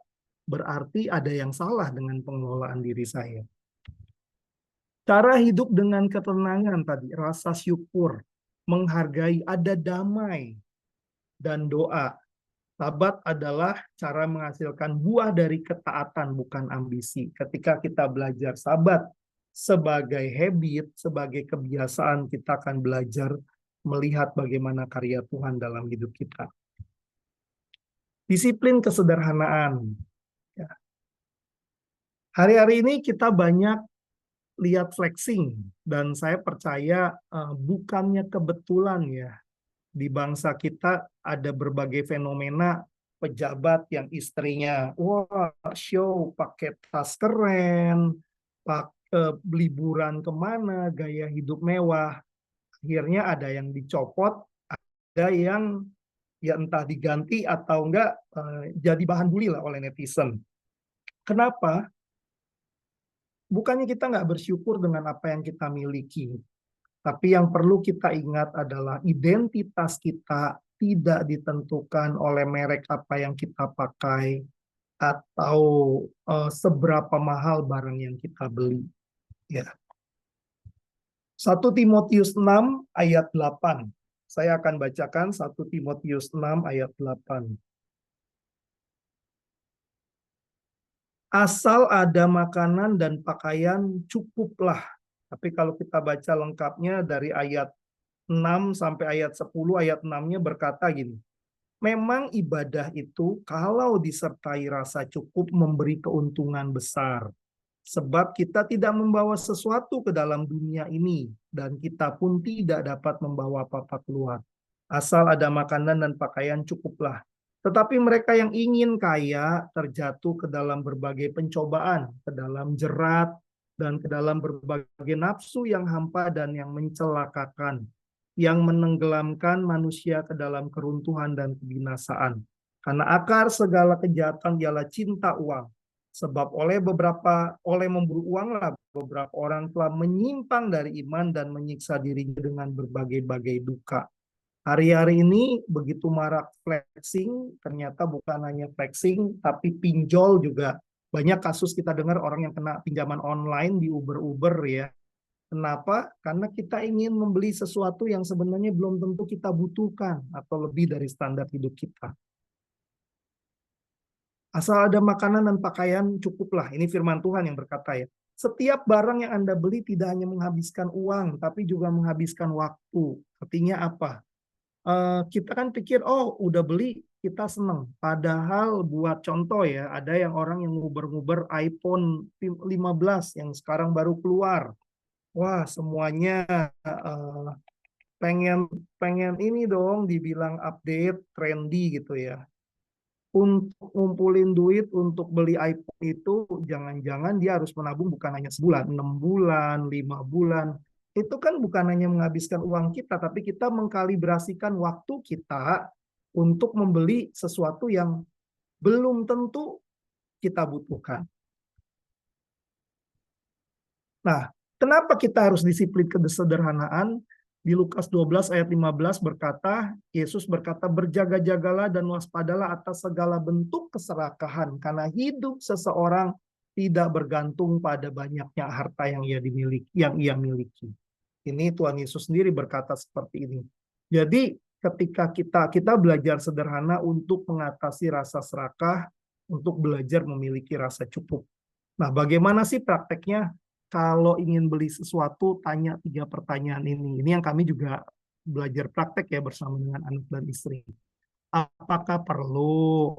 Speaker 3: berarti ada yang salah dengan pengelolaan diri saya. Cara hidup dengan ketenangan tadi, rasa syukur, menghargai, ada damai, dan doa. Sabat adalah cara menghasilkan buah dari ketaatan, bukan ambisi. Ketika kita belajar sabat sebagai habit, sebagai kebiasaan, kita akan belajar melihat bagaimana karya Tuhan dalam hidup kita. Disiplin kesederhanaan. Hari-hari ini kita banyak lihat flexing, dan saya percaya bukannya kebetulan ya, di bangsa kita ada berbagai fenomena pejabat yang istrinya show pakai tas keren, liburan kemana, gaya hidup mewah. Akhirnya ada yang dicopot, ada yang ya entah diganti atau enggak jadi bahan bully lah oleh netizen. Kenapa? Bukannya kita nggak bersyukur dengan apa yang kita miliki, tapi yang perlu kita ingat adalah identitas kita tidak ditentukan oleh merek apa yang kita pakai atau seberapa mahal barang yang kita beli. Ya. 1 Timotius 6 ayat 8. Saya akan bacakan 1 Timotius 6 ayat 8. Asal ada makanan dan pakaian cukuplah. Tapi kalau kita baca lengkapnya dari ayat 6 sampai ayat 10, ayat 6-nya berkata gini. Memang ibadah itu kalau disertai rasa cukup memberi keuntungan besar. Sebab kita tidak membawa sesuatu ke dalam dunia ini dan kita pun tidak dapat membawa apa-apa keluar. Asal ada makanan dan pakaian cukuplah. Tetapi mereka yang ingin kaya terjatuh ke dalam berbagai pencobaan, ke dalam jerat, dan ke dalam berbagai nafsu yang hampa dan yang mencelakakan, yang menenggelamkan manusia ke dalam keruntuhan dan kebinasaan. Karena akar segala kejahatan ialah cinta uang. Sebab oleh memburu uanglah beberapa orang telah menyimpang dari iman dan menyiksa dirinya dengan berbagai-bagai duka. Hari-hari ini begitu marak flexing, ternyata bukan hanya flexing, tapi pinjol juga. Banyak kasus kita dengar orang yang kena pinjaman online di Uber ya. Kenapa? Karena kita ingin membeli sesuatu yang sebenarnya belum tentu kita butuhkan atau lebih dari standar hidup kita. Asal ada makanan dan pakaian cukuplah. Ini firman Tuhan yang berkata ya. Setiap barang yang Anda beli tidak hanya menghabiskan uang, tapi juga menghabiskan waktu. Artinya apa? Kita kan pikir, udah beli, kita seneng. Padahal buat contoh ya, ada yang orang yang nguber-nguber iPhone 15 yang sekarang baru keluar. Wah, semuanya pengen ini dong, dibilang update, trendy gitu ya. Untuk ngumpulin duit untuk beli iPhone itu, jangan-jangan dia harus menabung bukan hanya sebulan, 6 bulan, 5 bulan. Itu kan bukan hanya menghabiskan uang kita, tapi kita mengkalibrasikan waktu kita untuk membeli sesuatu yang belum tentu kita butuhkan. Nah, kenapa kita harus disiplin kesederhanaan? Di Lukas 12 ayat 15 berkata, Yesus berkata, berjaga-jagalah dan waspadalah atas segala bentuk keserakahan, karena hidup seseorang tidak bergantung pada banyaknya harta yang ia miliki. Ini Tuhan Yesus sendiri berkata seperti ini. Jadi ketika kita belajar sederhana untuk mengatasi rasa serakah, untuk belajar memiliki rasa cukup. Nah, bagaimana sih prakteknya? Kalau ingin beli sesuatu, tanya 3 pertanyaan ini. Ini yang kami juga belajar praktek ya bersama dengan anak dan istri. Apakah perlu?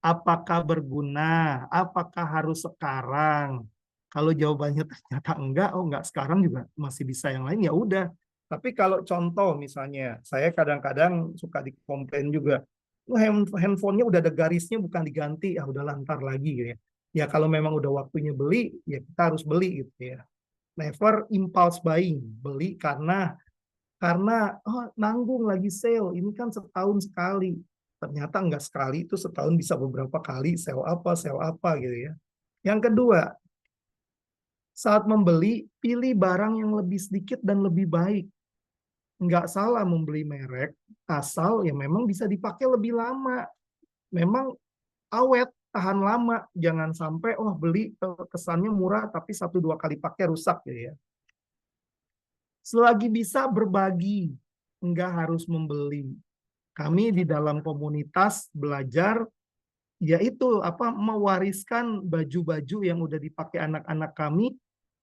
Speaker 3: Apakah berguna? Apakah harus sekarang? Kalau jawabannya ternyata enggak, oh enggak sekarang juga masih bisa yang lain, ya udah. Tapi kalau contoh misalnya, saya kadang-kadang suka dikomplain juga, handphonenya udah ada garisnya bukan diganti, ya udah lantar lagi gitu ya. Ya kalau memang udah waktunya beli, ya kita harus beli gitu ya. Never impulse buying, beli karena oh, nanggung lagi sale, ini kan setahun sekali. Ternyata enggak sekali, itu setahun bisa beberapa kali sale apa gitu ya. Yang kedua, saat membeli, pilih barang yang lebih sedikit dan lebih baik. Enggak salah membeli merek, asal ya memang bisa dipakai lebih lama. Memang awet, tahan lama. Jangan sampai, oh beli kesannya murah, tapi 1-2 kali pakai rusak gitu ya. Selagi bisa berbagi, enggak harus membeli. Kami di dalam komunitas belajar yaitu mewariskan baju-baju yang udah dipakai anak-anak kami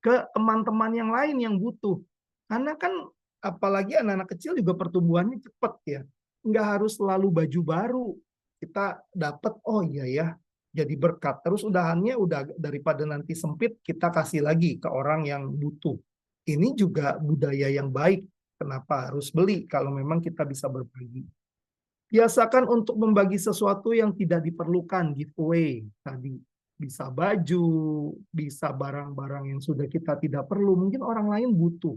Speaker 3: ke teman-teman yang lain yang butuh. Karena kan apalagi anak-anak kecil juga pertumbuhannya cepat ya. Enggak harus selalu baju baru. Kita dapat, oh iya ya, jadi berkat. Terus udahannya udah daripada nanti sempit, kita kasih lagi ke orang yang butuh. Ini juga budaya yang baik. Kenapa harus beli kalau memang kita bisa berbagi? Biasakan untuk membagi sesuatu yang tidak diperlukan, giveaway tadi. Bisa baju, bisa barang-barang yang sudah kita tidak perlu, mungkin orang lain butuh.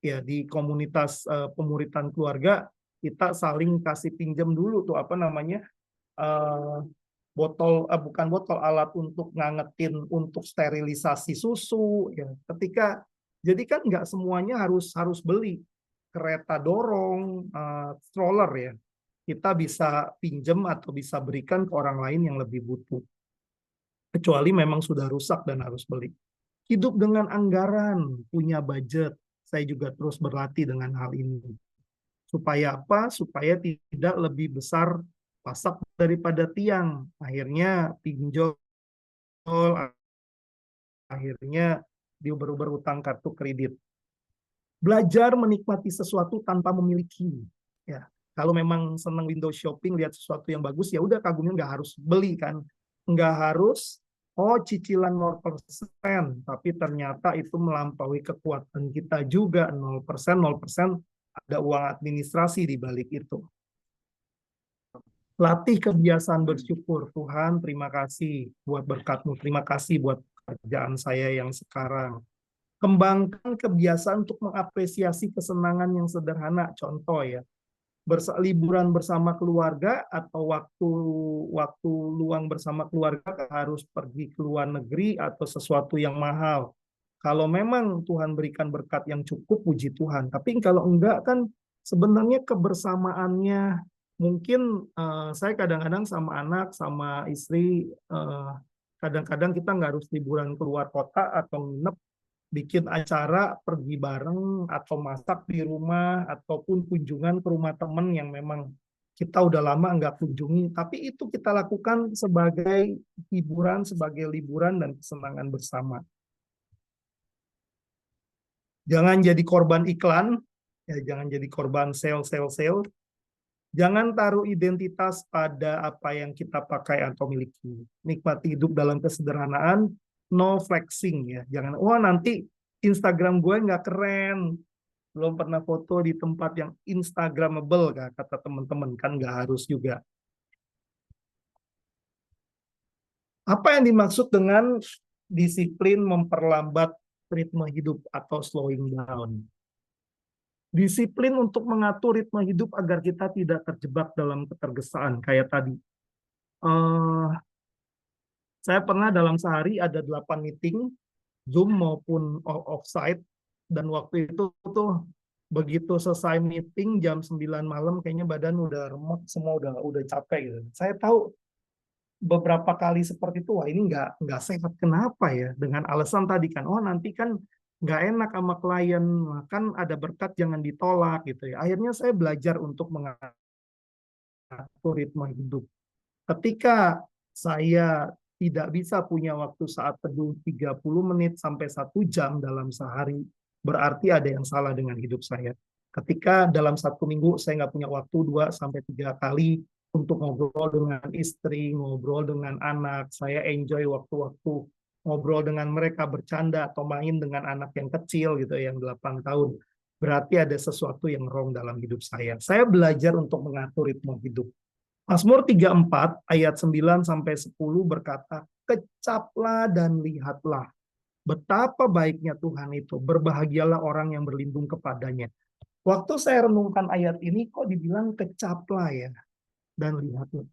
Speaker 3: Ya, di komunitas pemuritan keluarga, kita saling kasih pinjam dulu tuh bukan botol, alat untuk ngangetin, untuk sterilisasi susu. Ya, jadi kan nggak semuanya harus beli kereta dorong, stroller ya. Kita bisa pinjam atau bisa berikan ke orang lain yang lebih butuh. Kecuali memang sudah rusak dan harus beli. Hidup dengan anggaran, punya budget. Saya juga terus berlatih dengan hal ini. Supaya apa? Supaya tidak lebih besar pasak daripada tiang. Akhirnya pinjol, akhirnya diuber-uber utang kartu kredit. Belajar menikmati sesuatu tanpa memiliki. Ya, kalau memang senang window shopping, lihat sesuatu yang bagus, ya udah kagumnya nggak harus beli kan. Nggak harus, oh cicilan 0%, tapi ternyata itu melampaui kekuatan kita juga. 0%, ada uang administrasi di balik itu. Latih kebiasaan bersyukur. Tuhan, terima kasih buat berkat-Mu. Terima kasih buat pekerjaan saya yang sekarang. Kembangkan kebiasaan untuk mengapresiasi kesenangan yang sederhana. Contoh ya, liburan bersama keluarga atau waktu luang bersama keluarga harus pergi ke luar negeri atau sesuatu yang mahal. Kalau memang Tuhan berikan berkat yang cukup, puji Tuhan. Tapi kalau enggak kan sebenarnya kebersamaannya mungkin saya kadang-kadang sama anak, sama istri, kadang-kadang kita nggak harus liburan keluar kota atau nginep, bikin acara pergi bareng atau masak di rumah ataupun kunjungan ke rumah teman yang memang kita udah lama nggak kunjungi, tapi itu kita lakukan sebagai hiburan, sebagai liburan dan kesenangan bersama. Jangan jadi korban iklan, ya jangan jadi korban sale. Jangan taruh identitas pada apa yang kita pakai atau miliki. Nikmati hidup dalam kesederhanaan, no flexing ya. Jangan, wah nanti Instagram gue nggak keren, belum pernah foto di tempat yang Instagramable, kata teman-teman, kan nggak harus juga. Apa yang dimaksud dengan disiplin memperlambat ritme hidup atau slowing down? Disiplin untuk mengatur ritme hidup agar kita tidak terjebak dalam ketergesaan kayak tadi. Saya pernah dalam sehari ada 8 meeting, Zoom maupun offsite, dan waktu itu tuh begitu selesai meeting jam 9 malam, kayaknya badan udah remuk, semua udah capek gitu. Saya tahu beberapa kali seperti itu, wah ini nggak sehat. Kenapa ya? Dengan alasan tadi kan, oh nanti kan nggak enak sama klien, kan ada berkat jangan ditolak gitu ya. Akhirnya saya belajar untuk mengatur ritme hidup. Ketika saya tidak bisa punya waktu saat teduh 30 menit sampai 1 jam dalam sehari, berarti ada yang salah dengan hidup saya. Ketika dalam 1 minggu saya nggak punya waktu 2 sampai 3 kali untuk ngobrol dengan istri, ngobrol dengan anak, saya enjoy waktu-waktu ngobrol dengan mereka, bercanda atau main dengan anak yang kecil gitu, yang 8 tahun. Berarti ada sesuatu yang wrong dalam hidup saya. Saya belajar untuk mengatur ritme hidup. Mazmur 34 ayat 9 sampai 10 berkata, "Kecaplah dan lihatlah betapa baiknya Tuhan itu. Berbahagialah orang yang berlindung kepadanya." Waktu saya renungkan ayat ini kok dibilang kecaplah ya dan lihatlah.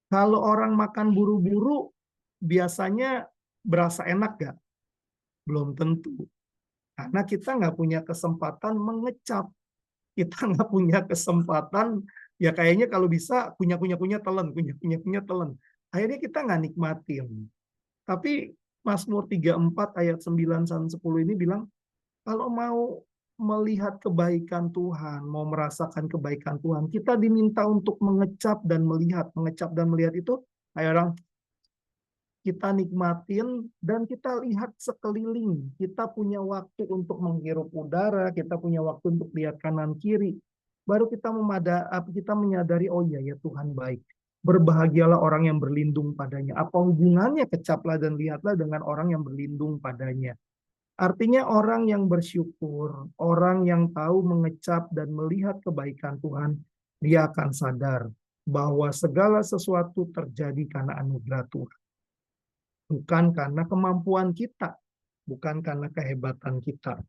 Speaker 3: Kalau orang makan buru-buru biasanya berasa enak gak? Belum tentu. Karena kita nggak punya kesempatan mengecap. Kita nggak punya kesempatan, ya kayaknya kalau bisa kunyah telan. Akhirnya kita nggak nikmatin. Tapi Mazmur 34 ayat 9 sampai 10 ini bilang, kalau mau melihat kebaikan Tuhan, mau merasakan kebaikan Tuhan, kita diminta untuk mengecap dan melihat. Mengecap dan melihat itu, kayak orang kita nikmatin dan kita lihat sekeliling. Kita punya waktu untuk menghirup udara, kita punya waktu untuk lihat kanan kiri. Baru kita menyadari, oh iya ya Tuhan baik. Berbahagialah orang yang berlindung padanya. Apa hubungannya kecaplah dan lihatlah dengan orang yang berlindung padanya? Artinya orang yang bersyukur, orang yang tahu mengecap dan melihat kebaikan Tuhan, dia akan sadar bahwa segala sesuatu terjadi karena anugerah Tuhan. Bukan karena kemampuan kita, bukan karena kehebatan kita.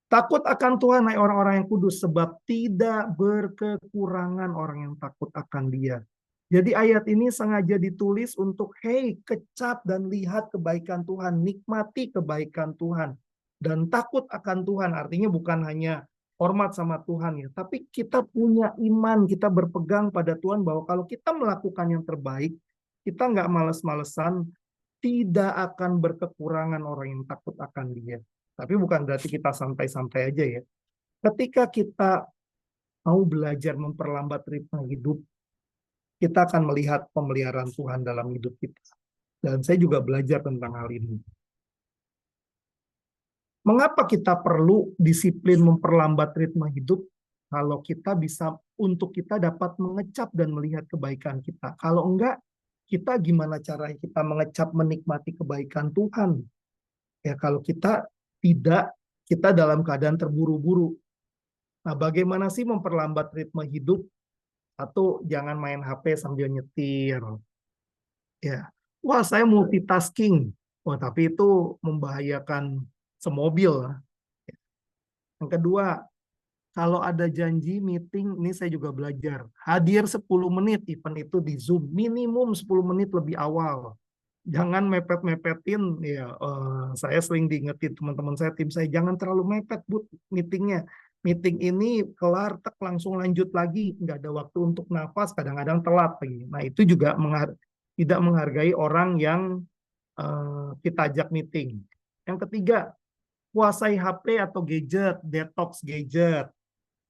Speaker 3: Takut akan Tuhan, hai orang-orang yang kudus, sebab tidak berkekurangan orang yang takut akan Dia. Jadi ayat ini sengaja ditulis untuk, hey, kecap dan lihat kebaikan Tuhan, nikmati kebaikan Tuhan, dan takut akan Tuhan. Artinya bukan hanya hormat sama Tuhan ya, tapi kita punya iman, kita berpegang pada Tuhan bahwa kalau kita melakukan yang terbaik, kita nggak males-malesan, tidak akan berkekurangan orang yang takut akan Dia. Tapi bukan berarti kita santai-santai aja ya. Ketika kita mau belajar memperlambat ritme hidup, kita akan melihat pemeliharaan Tuhan dalam hidup kita. Dan saya juga belajar tentang hal ini. Mengapa kita perlu disiplin memperlambat ritme hidup? Kalau kita bisa, untuk kita dapat mengecap dan melihat kebaikan kita. Kalau enggak, kita gimana caranya kita mengecap menikmati kebaikan Tuhan? Ya kalau kita tidak, kita dalam keadaan terburu-buru. Nah, bagaimana sih memperlambat ritme hidup? Satu, jangan main HP sambil nyetir. Ya, wah saya multitasking. Wah, tapi itu membahayakan semobil. Yang kedua, kalau ada janji meeting, ini saya juga belajar. Hadir 10 menit, event itu di Zoom. Minimum 10 menit lebih awal. Jangan mepet-mepetin, ya saya sering diingetin teman-teman saya, tim saya, jangan terlalu mepet bu meetingnya. Meeting ini kelar, tek langsung lanjut lagi, nggak ada waktu untuk nafas, kadang-kadang telat lagi. Nah itu juga tidak menghargai orang yang kita ajak meeting. Yang ketiga, kuasai HP atau gadget, detox gadget.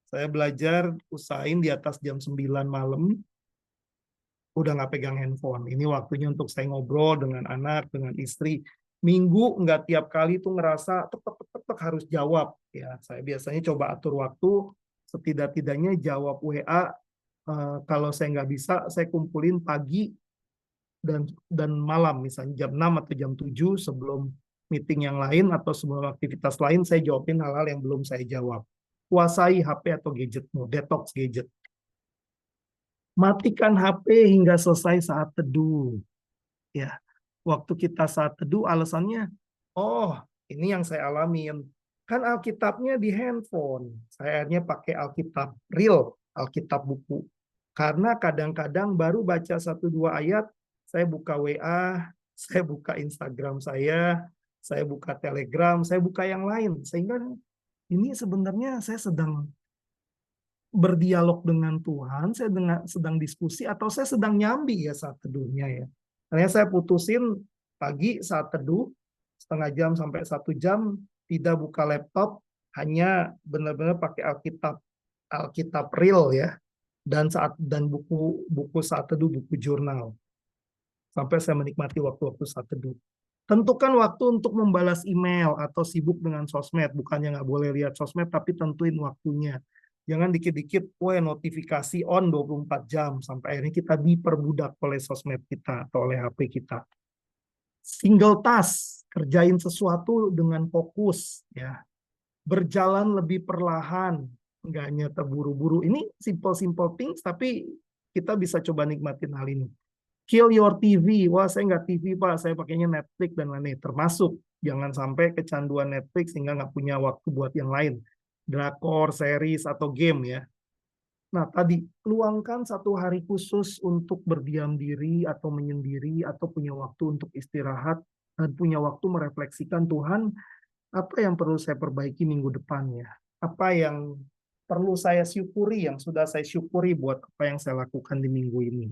Speaker 3: Saya belajar usahain di atas jam 9 malam, udah nggak pegang handphone. Ini waktunya untuk saya ngobrol dengan anak, dengan istri. Minggu nggak tiap kali tuh ngerasa tek harus jawab. Ya, saya biasanya coba atur waktu, setidak-tidaknya jawab WA. Kalau saya nggak bisa, saya kumpulin pagi dan malam, misalnya jam 6 atau jam 7 sebelum meeting yang lain atau sebelum aktivitas lain, saya jawabin hal-hal yang belum saya jawab. Kuasai HP atau gadgetmu, detox gadget. Matikan HP hingga selesai saat teduh. Ya, waktu kita saat teduh alasannya, oh ini yang saya alamin. Kan Alkitabnya di handphone. Saya akhirnya pakai Alkitab real, Alkitab buku. Karena kadang-kadang baru baca 1-2 ayat, saya buka WA, saya buka Instagram saya buka Telegram, saya buka yang lain. Sehingga ini sebenarnya saya sedang berdialog dengan Tuhan, saya sedang diskusi, atau saya sedang nyambi ya saat teduhnya ya. Makanya saya putusin pagi saat teduh, setengah jam sampai 1 jam, tidak buka laptop, hanya benar-benar pakai Alkitab real ya, dan buku saat teduh, buku jurnal. Sampai saya menikmati waktu-waktu saat teduh. Tentukan waktu untuk membalas email atau sibuk dengan sosmed. Bukannya nggak boleh lihat sosmed, tapi tentuin waktunya. Jangan dikit-dikit, notifikasi on 24 jam. Sampai akhirnya kita diperbudak oleh sosmed kita atau oleh HP kita. Single task, kerjain sesuatu dengan fokus. Ya. Berjalan lebih perlahan, nggak hanya terburu-buru. Ini simple-simple things, tapi kita bisa coba nikmatin hal ini. Kill your TV. Wah, saya nggak TV, Pak. Saya pakainya Netflix dan lain-lain. Termasuk, jangan sampai kecanduan Netflix sehingga nggak punya waktu buat yang lain. Drakor, series, atau game ya. Nah, tadi, luangkan 1 hari khusus untuk berdiam diri atau menyendiri, atau punya waktu untuk istirahat, dan punya waktu merefleksikan Tuhan, apa yang perlu saya perbaiki minggu depannya. Apa yang perlu saya syukuri, yang sudah saya syukuri buat apa yang saya lakukan di minggu ini.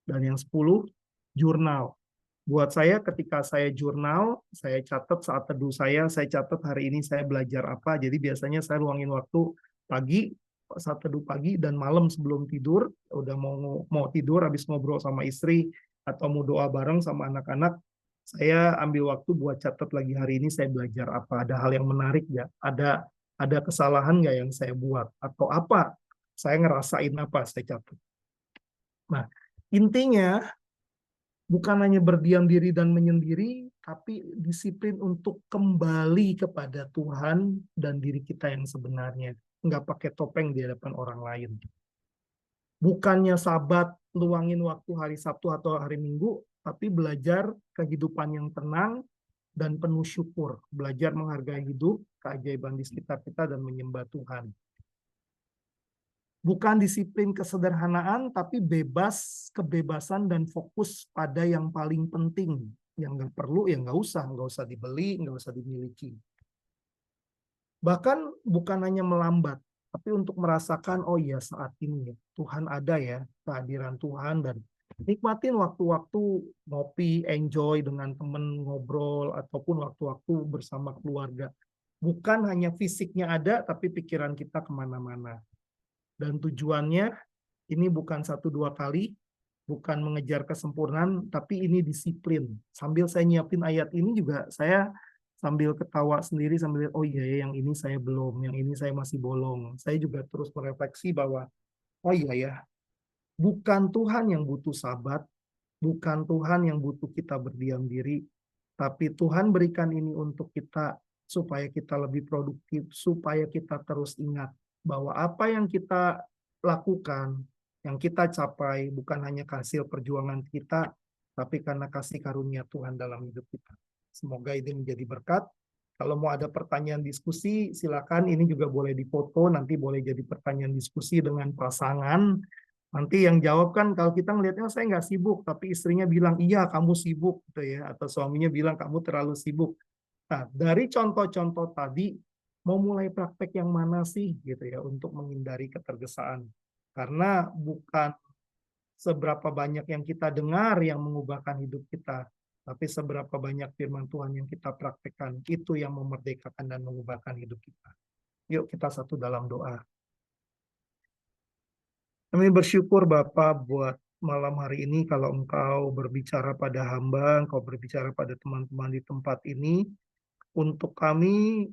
Speaker 3: Dan yang 10, jurnal. Buat saya ketika saya jurnal, saya catat saat teduh saya catat hari ini saya belajar apa. Jadi biasanya saya luangin waktu pagi, saat teduh pagi, dan malam sebelum tidur, udah mau tidur, habis ngobrol sama istri, atau mau doa bareng sama anak-anak, saya ambil waktu buat catat lagi hari ini saya belajar apa. Ada hal yang menarik nggak? Ada kesalahan nggak yang saya buat? Atau apa? Saya ngerasain apa? Saya catat. Nah, intinya, bukan hanya berdiam diri dan menyendiri, tapi disiplin untuk kembali kepada Tuhan dan diri kita yang sebenarnya. Nggak pakai topeng di hadapan orang lain. Bukannya sabat, luangin waktu hari Sabtu atau hari Minggu, tapi belajar kehidupan yang tenang dan penuh syukur. Belajar menghargai hidup, keajaiban di sekitar kita, dan menyembah Tuhan. Bukan disiplin kesederhanaan, tapi kebebasan dan fokus pada yang paling penting. Yang nggak perlu, ya nggak usah dibeli, nggak usah dimiliki. Bahkan bukan hanya melambat, tapi untuk merasakan, oh iya saat ini ya, Tuhan ada ya, kehadiran Tuhan, dan nikmatin waktu-waktu ngopi, enjoy dengan teman, ngobrol, ataupun waktu-waktu bersama keluarga. Bukan hanya fisiknya ada, tapi pikiran kita kemana-mana. Dan tujuannya ini bukan 1-2 kali, bukan mengejar kesempurnaan, tapi ini disiplin. Sambil saya nyiapin ayat ini juga, saya sambil ketawa sendiri, sambil lihat, oh iya ya, yang ini saya belum, yang ini saya masih bolong. Saya juga terus merefleksi bahwa, oh iya ya, bukan Tuhan yang butuh sabat, bukan Tuhan yang butuh kita berdiam diri, tapi Tuhan berikan ini untuk kita, supaya kita lebih produktif, supaya kita terus ingat bahwa apa yang kita lakukan, yang kita capai, bukan hanya hasil perjuangan kita, tapi karena kasih karunia Tuhan dalam hidup kita. Semoga ini menjadi berkat. Kalau mau ada pertanyaan diskusi, silakan. Ini juga boleh difoto, nanti boleh jadi pertanyaan diskusi dengan pasangan. Nanti yang jawab kan, kalau kita ngelihatnya saya nggak sibuk, tapi istrinya bilang, iya kamu sibuk, gitu ya. Atau suaminya bilang, kamu terlalu sibuk. Nah, dari contoh-contoh tadi, mau mulai praktek yang mana sih gitu ya untuk menghindari ketergesaan. Karena bukan seberapa banyak yang kita dengar yang mengubahkan hidup kita, tapi seberapa banyak firman Tuhan yang kita praktekkan, itu yang memerdekakan dan mengubahkan hidup kita. Yuk kita satu dalam doa. Kami bersyukur Bapa buat malam hari ini, kalau Engkau berbicara pada hamba, Engkau berbicara pada teman-teman di tempat ini, untuk kami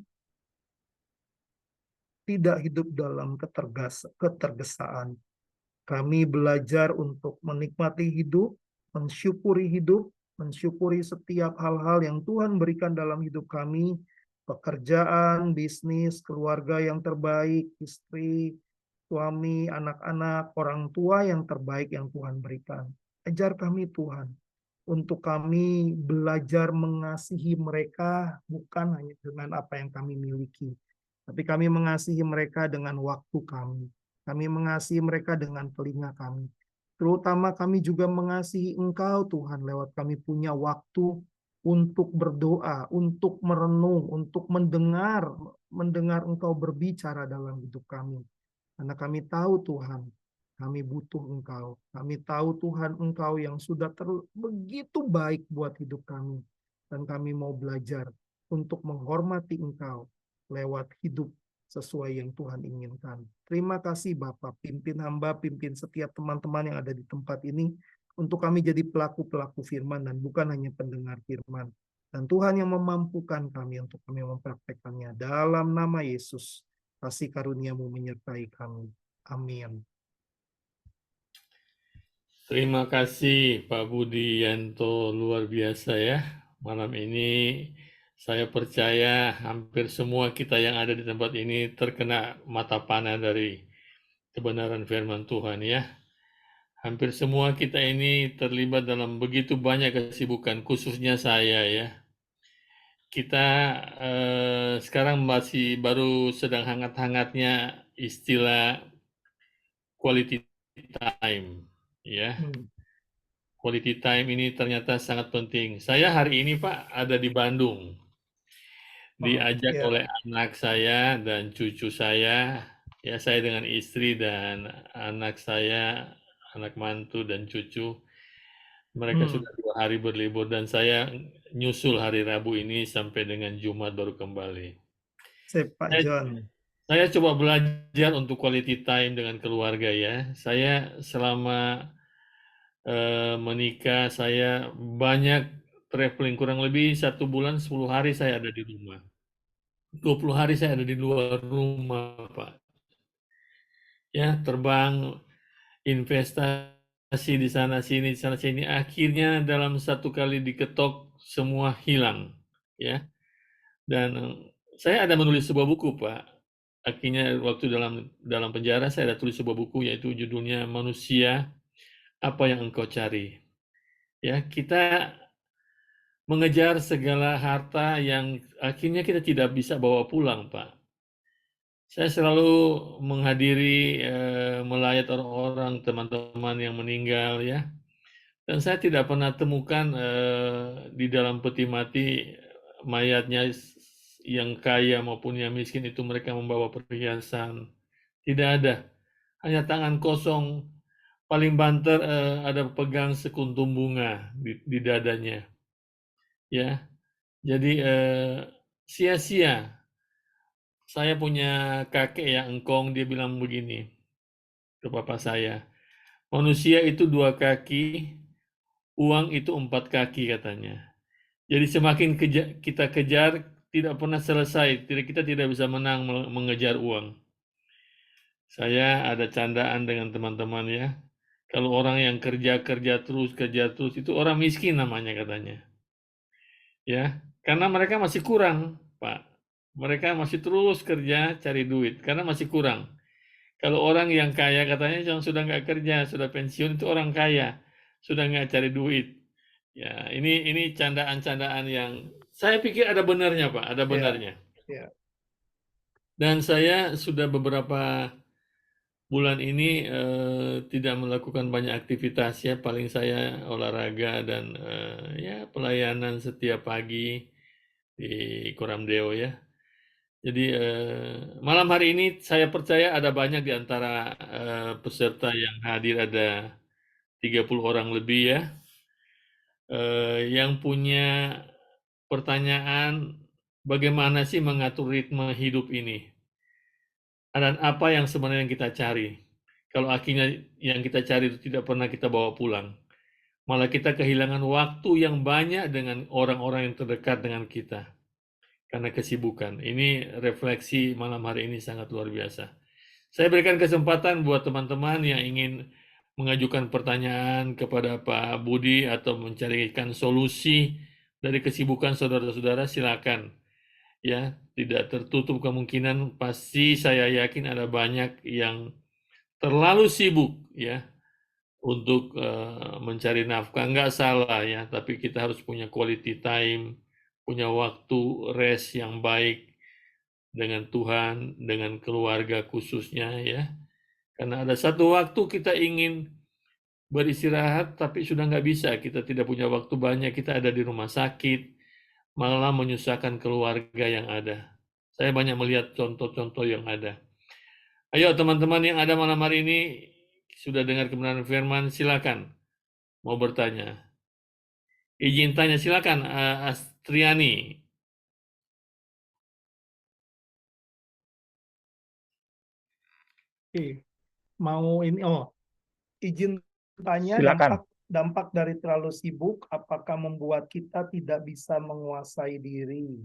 Speaker 3: tidak hidup dalam ketergesaan. Kami belajar untuk menikmati hidup, mensyukuri setiap hal-hal yang Tuhan berikan dalam hidup kami, pekerjaan, bisnis, keluarga yang terbaik, istri, suami, anak-anak, orang tua yang terbaik yang Tuhan berikan. Ajar kami Tuhan, untuk kami belajar mengasihi mereka bukan hanya dengan apa yang kami miliki, tapi kami mengasihi mereka dengan waktu kami. Kami mengasihi mereka dengan telinga kami. Terutama kami juga mengasihi Engkau Tuhan lewat kami punya waktu untuk berdoa, untuk merenung, untuk mendengar Engkau berbicara dalam hidup kami. Karena kami tahu Tuhan, kami butuh Engkau. Kami tahu Tuhan Engkau yang sudah begitu baik buat hidup kami. Dan kami mau belajar untuk menghormati Engkau lewat hidup sesuai yang Tuhan inginkan. Terima kasih Bapak, pimpin hamba, pimpin setiap teman-teman yang ada di tempat ini, untuk kami jadi pelaku-pelaku firman dan bukan hanya pendengar firman. Dan Tuhan yang memampukan kami untuk kami mempraktekannya. Dalam nama Yesus, kasih karunia-Mu menyertai kami. Amin.
Speaker 1: Terima kasih Pak Budi Yanto, luar biasa ya. Malam ini saya percaya hampir semua kita yang ada di tempat ini terkena mata panah dari kebenaran firman Tuhan ya. Hampir semua kita ini terlibat dalam begitu banyak kesibukan, khususnya saya ya. Kita sekarang masih baru sedang hangat-hangatnya istilah quality time ya. Quality time ini ternyata sangat penting. Saya hari ini Pak ada di Bandung. Diajak oleh anak saya dan cucu saya. Ya, saya dengan istri dan anak saya, anak mantu dan cucu. Mereka sudah 2 hari berlibur dan saya nyusul hari Rabu ini sampai dengan Jumat baru kembali.
Speaker 3: Pak John.
Speaker 1: Saya coba belajar untuk quality time dengan keluarga ya. Saya selama menikah, saya banyak traveling, kurang lebih 1 bulan 10 hari saya ada di rumah. 20 hari saya ada di luar rumah, Pak. Ya, terbang, investasi di sana sini, akhirnya dalam 1 kali diketok semua hilang, ya. Dan saya ada menulis sebuah buku, Pak. Akhirnya waktu dalam penjara saya ada tulis sebuah buku, yaitu judulnya Manusia, Apa Yang Engkau Cari. Ya, kita mengejar segala harta yang akhirnya kita tidak bisa bawa pulang, Pak. Saya selalu menghadiri, melayat orang-orang, teman-teman yang meninggal ya, dan saya tidak pernah temukan, di dalam peti mati mayatnya yang kaya maupun yang miskin itu mereka membawa perhiasan, tidak ada. Hanya tangan kosong, paling banter, ada pegang sekuntum bunga di dadanya. Ya, jadi, sia-sia. Saya punya kakek yang engkong, dia bilang begini ke papa saya, manusia itu 2 kaki, uang itu 4 kaki katanya. Jadi semakin kita kejar, tidak pernah selesai, kita tidak bisa menang mengejar uang. Saya ada candaan dengan teman-teman ya, kalau orang yang kerja terus, itu orang miskin namanya katanya. Ya, karena mereka masih kurang, Pak. Mereka masih terus kerja cari duit, karena masih kurang. Kalau orang yang kaya katanya yang sudah nggak kerja, sudah pensiun itu orang kaya, sudah nggak cari duit. Ya, ini candaan-candaan yang saya pikir ada benarnya, Pak, ada benarnya. Dan saya sudah beberapa bulan ini tidak melakukan banyak aktivitas ya, paling saya olahraga dan ya pelayanan setiap pagi di Koramdeo ya. Jadi malam hari ini saya percaya ada banyak di antara peserta yang hadir, ada 30 orang lebih ya, yang punya pertanyaan bagaimana sih mengatur ritme hidup ini, dan apa yang sebenarnya kita cari. Kalau akhirnya yang kita cari itu tidak pernah kita bawa pulang, malah kita kehilangan waktu yang banyak dengan orang-orang yang terdekat dengan kita karena kesibukan. Ini refleksi malam hari ini sangat luar biasa. Saya berikan kesempatan buat teman-teman yang ingin mengajukan pertanyaan kepada Pak Budi atau mencarikan solusi dari kesibukan saudara-saudara, silakan. Ya, tidak tertutup kemungkinan, pasti saya yakin ada banyak yang terlalu sibuk ya untuk mencari nafkah. Nggak salah ya, tapi kita harus punya quality time, punya waktu rest yang baik dengan Tuhan, dengan keluarga khususnya ya. Karena ada satu waktu kita ingin beristirahat, tapi sudah nggak bisa, kita tidak punya waktu banyak, kita ada di rumah sakit, malah menyusahkan keluarga yang ada. Saya banyak melihat contoh-contoh yang ada. Ayo teman-teman yang ada malam hari ini sudah dengar kebenaran firman, silakan mau bertanya. Izin tanya, silakan Astriani.
Speaker 3: Oke, mau ini, izin tanya,
Speaker 5: Silakan.
Speaker 3: dampak dari terlalu sibuk, apakah membuat kita tidak bisa menguasai diri?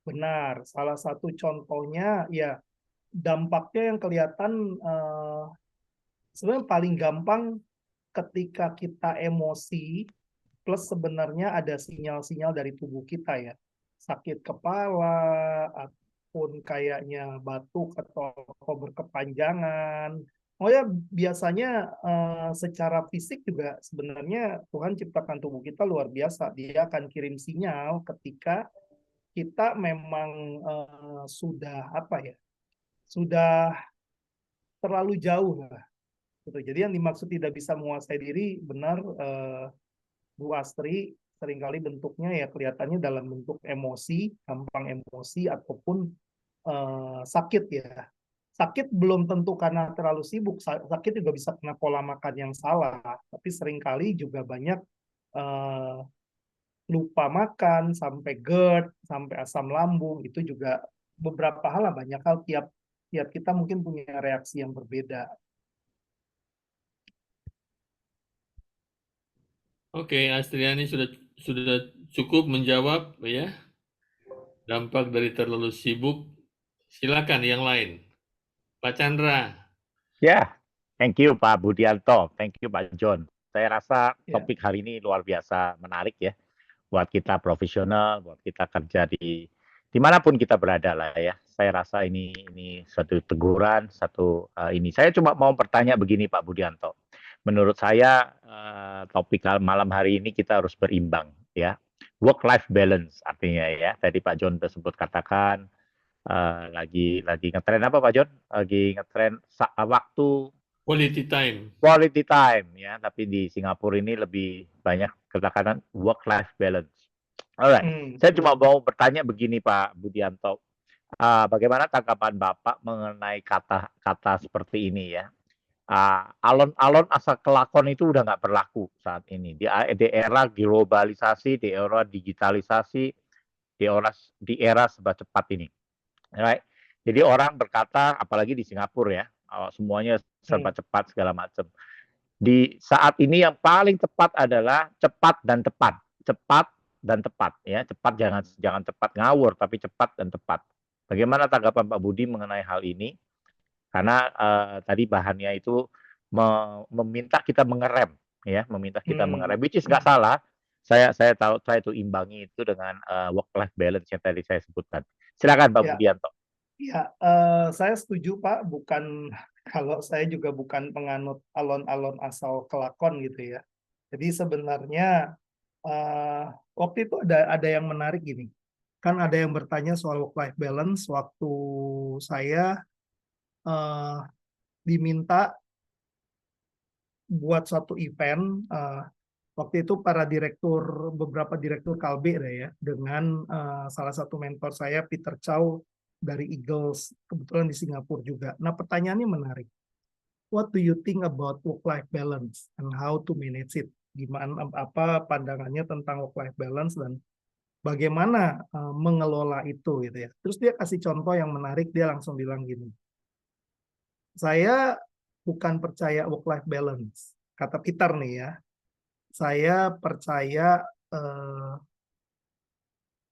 Speaker 3: Benar, salah satu contohnya ya dampaknya yang kelihatan sebenarnya paling gampang ketika kita emosi, plus sebenarnya ada sinyal-sinyal dari tubuh kita ya. Sakit kepala, ataupun kayaknya batuk atau berkepanjangan. Oh ya, biasanya secara fisik juga sebenarnya Tuhan ciptakan tubuh kita luar biasa. Dia akan kirim sinyal ketika kita memang sudah apa ya, sudah terlalu jauh lah. Gitu. Jadi yang dimaksud tidak bisa menguasai diri, benar Bu Astri, seringkali bentuknya ya kelihatannya dalam bentuk emosi, gampang emosi ataupun sakit ya. Sakit belum tentu karena terlalu sibuk, sakit juga bisa karena pola makan yang salah, tapi seringkali juga banyak lupa makan, sampai GERD, sampai asam lambung, itu juga beberapa hal lah, banyak hal tiap kita mungkin punya reaksi yang berbeda.
Speaker 1: Oke, Astriani sudah cukup menjawab ya. Dampak dari terlalu sibuk. Silakan yang lain. Pak Chandra.
Speaker 5: Ya, thank you Pak Budianto, thank you Pak John. Saya rasa
Speaker 3: Ya.
Speaker 5: topik hari ini luar biasa menarik ya, buat kita profesional, buat kita kerja dimanapun kita berada lah ya. Saya rasa ini satu teguran, ini. Saya cuma mau bertanya begini Pak Budianto. Menurut saya topik malam hari ini kita harus berimbang ya. Work-life balance artinya ya. Tadi Pak John tersebut katakan lagi ngetren apa Pak John? Lagi ngetren waktu
Speaker 1: Quality time.
Speaker 5: quality time ya. Tapi di Singapura ini lebih banyak katakan work-life balance. Alright, saya cuma mau bertanya begini Pak Budianto. Bagaimana tanggapan Bapak mengenai kata-kata seperti ini ya? Alon-alon asal kelakon itu udah nggak berlaku saat ini. Di era globalisasi, di era digitalisasi, di era serba cepat ini. Right? Jadi orang berkata, apalagi di Singapura ya, semuanya serba cepat segala macam. Di saat ini yang paling tepat adalah cepat dan tepat, cepat dan tepat ya, cepat jangan cepat ngawur, tapi cepat dan tepat. Bagaimana tanggapan Pak Budi mengenai hal ini? Karena tadi bahannya itu meminta kita mengerem, ya, meminta kita mengerem, which is nggak salah. Saya tahu saya itu imbangi itu dengan work-life balance yang tadi saya sebutkan. Silakan Pak Budianto.
Speaker 3: Ya, saya setuju Pak. Kalau saya juga bukan penganut alon-alon asal kelakon gitu ya. Jadi sebenarnya waktu itu ada yang menarik gini. Kan ada yang bertanya soal work-life balance waktu saya diminta buat suatu event. Waktu itu beberapa direktur Kalbe ya, dengan salah satu mentor saya Peter Chow dari Eagles, kebetulan di Singapura juga. Nah, pertanyaannya menarik. What do you think about work-life balance and how to manage it? Gimana, apa pandangannya tentang work-life balance dan bagaimana mengelola itu gitu ya. Terus dia kasih contoh yang menarik, dia langsung bilang gini. Saya bukan percaya work-life balance. Kata Peter nih ya. Saya percaya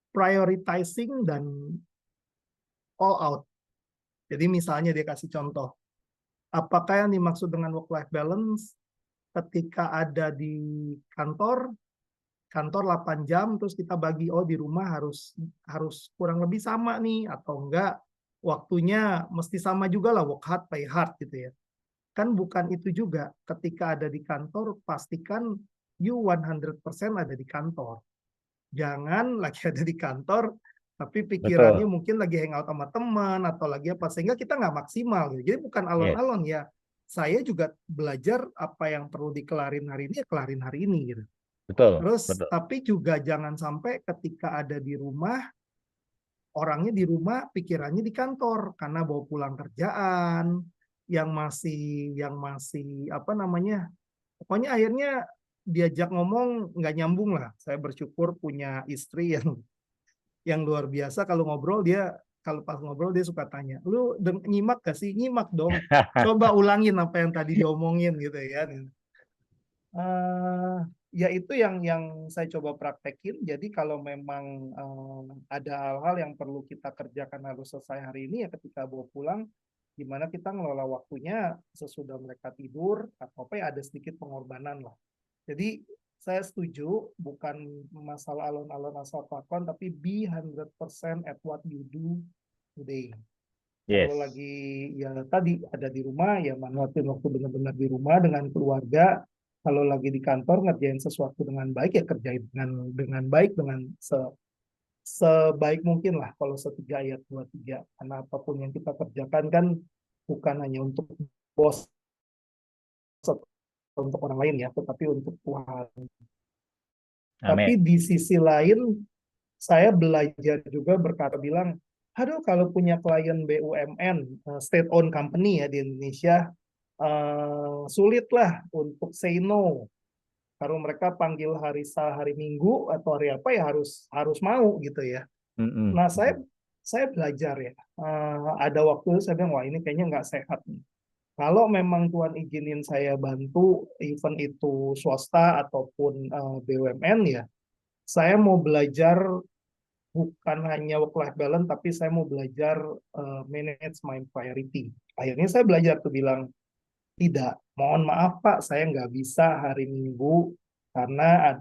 Speaker 3: prioritizing dan all out. Jadi misalnya dia kasih contoh, apakah yang dimaksud dengan work-life balance ketika ada di kantor 8 jam, terus kita bagi, di rumah harus kurang lebih sama nih, atau enggak, waktunya mesti sama juga lah, work hard, play hard gitu ya. Kan bukan itu juga, ketika ada di kantor, pastikan you 100% ada di kantor. Jangan lagi ada di kantor, tapi pikirannya mungkin lagi hangout sama teman atau lagi apa, sehingga kita nggak maksimal gitu. Jadi bukan alon-alon ya. Saya juga belajar apa yang perlu dikelarin hari ini, ya kelarin hari ini gitu. Terus tapi juga jangan sampai ketika ada di rumah, orangnya di rumah, pikirannya di kantor karena bawa pulang kerjaan, yang masih apa namanya, pokoknya akhirnya diajak ngomong nggak nyambung lah. Saya bersyukur punya istri yang luar biasa. Kalau pas ngobrol dia suka tanya, lu nyimak gak sih? Nyimak dong. Coba ulangin apa yang tadi diomongin gitu ya. Ya itu yang saya coba praktekin. Jadi kalau memang ada hal-hal yang perlu kita kerjakan harus selesai hari ini, ya ketika bawa pulang, gimana kita ngelola waktunya sesudah mereka tidur atau apa ya, ada sedikit pengorbanan lah. Jadi saya setuju, bukan masalah alon-alon asal pakon, tapi be 100% at what you do today.
Speaker 5: Yes.
Speaker 3: Kalau lagi ya tadi ada di rumah, ya manfaatin waktu benar-benar di rumah dengan keluarga. Kalau lagi di kantor ngerjain sesuatu dengan baik, ya kerjain dengan baik, dengan sebaik mungkin lah. Kalau 3 ayat 2-3, karena apapun yang kita kerjakan kan bukan hanya untuk bos atau untuk orang lain ya, tetapi untuk Tuhan. Tapi
Speaker 5: Amin.
Speaker 3: di sisi lain, saya belajar juga bilang, aduh kalau punya klien BUMN, state owned company ya di Indonesia, sulit lah untuk say no. Kalau mereka panggil hari Minggu atau hari apa ya harus mau gitu ya. Nah saya belajar ya. Ada waktu saya bilang, wah ini kayaknya nggak sehat nih. Kalau memang Tuhan izinin saya bantu, event itu swasta ataupun BUMN ya, saya mau belajar bukan hanya work-life balance, tapi saya mau belajar manage my priority. Akhirnya saya belajar tuh bilang, tidak, mohon maaf Pak, saya nggak bisa hari Minggu karena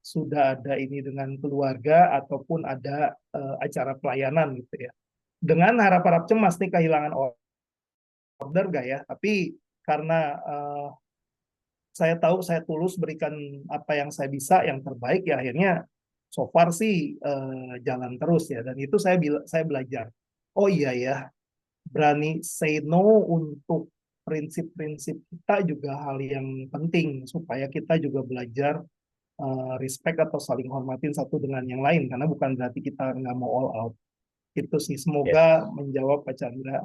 Speaker 3: sudah ada ini dengan keluarga ataupun ada acara pelayanan gitu ya. Dengan harap-harap cemas nih kehilangan order nggak ya? Tapi karena saya tahu saya tulus berikan apa yang saya bisa, yang terbaik ya, akhirnya so far sih jalan terus ya. Dan itu saya belajar. Oh iya ya, berani say no untuk prinsip-prinsip kita juga hal yang penting supaya kita juga belajar respect atau saling hormatin satu dengan yang lain, karena bukan berarti kita nggak mau all out. Itu sih, semoga menjawab Pak Chandra.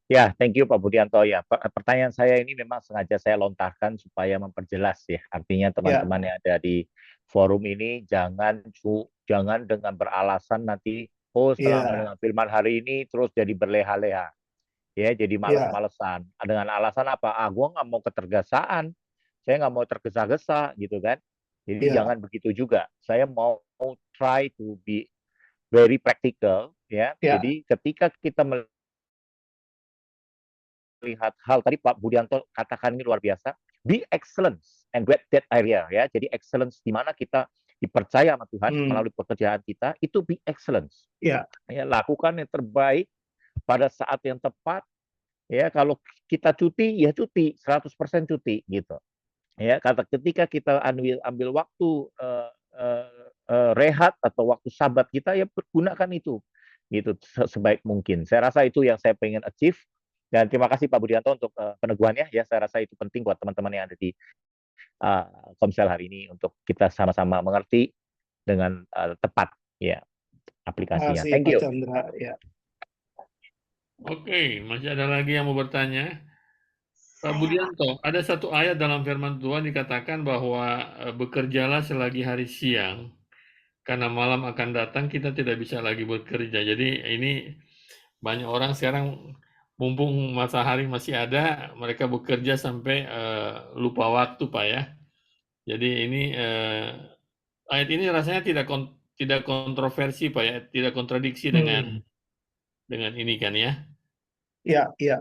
Speaker 5: Ya, thank you Pak Budianto. Ya, pertanyaan saya ini memang sengaja saya lontarkan supaya memperjelas ya. Artinya teman-teman yang ada di forum ini jangan dengan beralasan nanti setelah mendengar firman hari ini terus jadi berleha-leha. Ya, jadi malas-malesan. Dengan alasan apa? Gue nggak mau ketergesaan. Saya nggak mau tergesa-gesa gitu kan. Jadi jangan begitu juga. Saya mau try to be very practical ya. Jadi ketika kita melihat hal tadi Pak Budianto katakan ini luar biasa, be excellence and get that area ya. Jadi excellence di mana kita dipercaya sama Tuhan melalui pekerjaan kita, itu be excellence. Ya, lakukan yang terbaik pada saat yang tepat. Ya, kalau kita cuti ya cuti 100% cuti gitu. Ya, ketika kita ambil waktu rehat atau waktu sabat kita, ya gunakan itu gitu sebaik mungkin. Saya rasa itu yang saya pengen achieve. Dan terima kasih Pak Budianto untuk peneguhannya ya. Saya rasa itu penting buat teman-teman yang ada di Komsel hari ini untuk kita sama-sama mengerti dengan tepat ya aplikasinya. Thank you.
Speaker 3: Pak Chandra, ya.
Speaker 1: Oke, masih ada lagi yang mau bertanya? Pak Budianto, ada satu ayat dalam firman Tuhan dikatakan bahwa bekerjalah selagi hari siang, karena malam akan datang kita tidak bisa lagi bekerja. Jadi ini banyak orang sekarang mumpung matahari masih ada, mereka bekerja sampai lupa waktu, Pak ya. Jadi ini ayat ini rasanya tidak kontroversi, Pak ya, tidak kontradiksi dengan ini kan ya.
Speaker 3: Iya.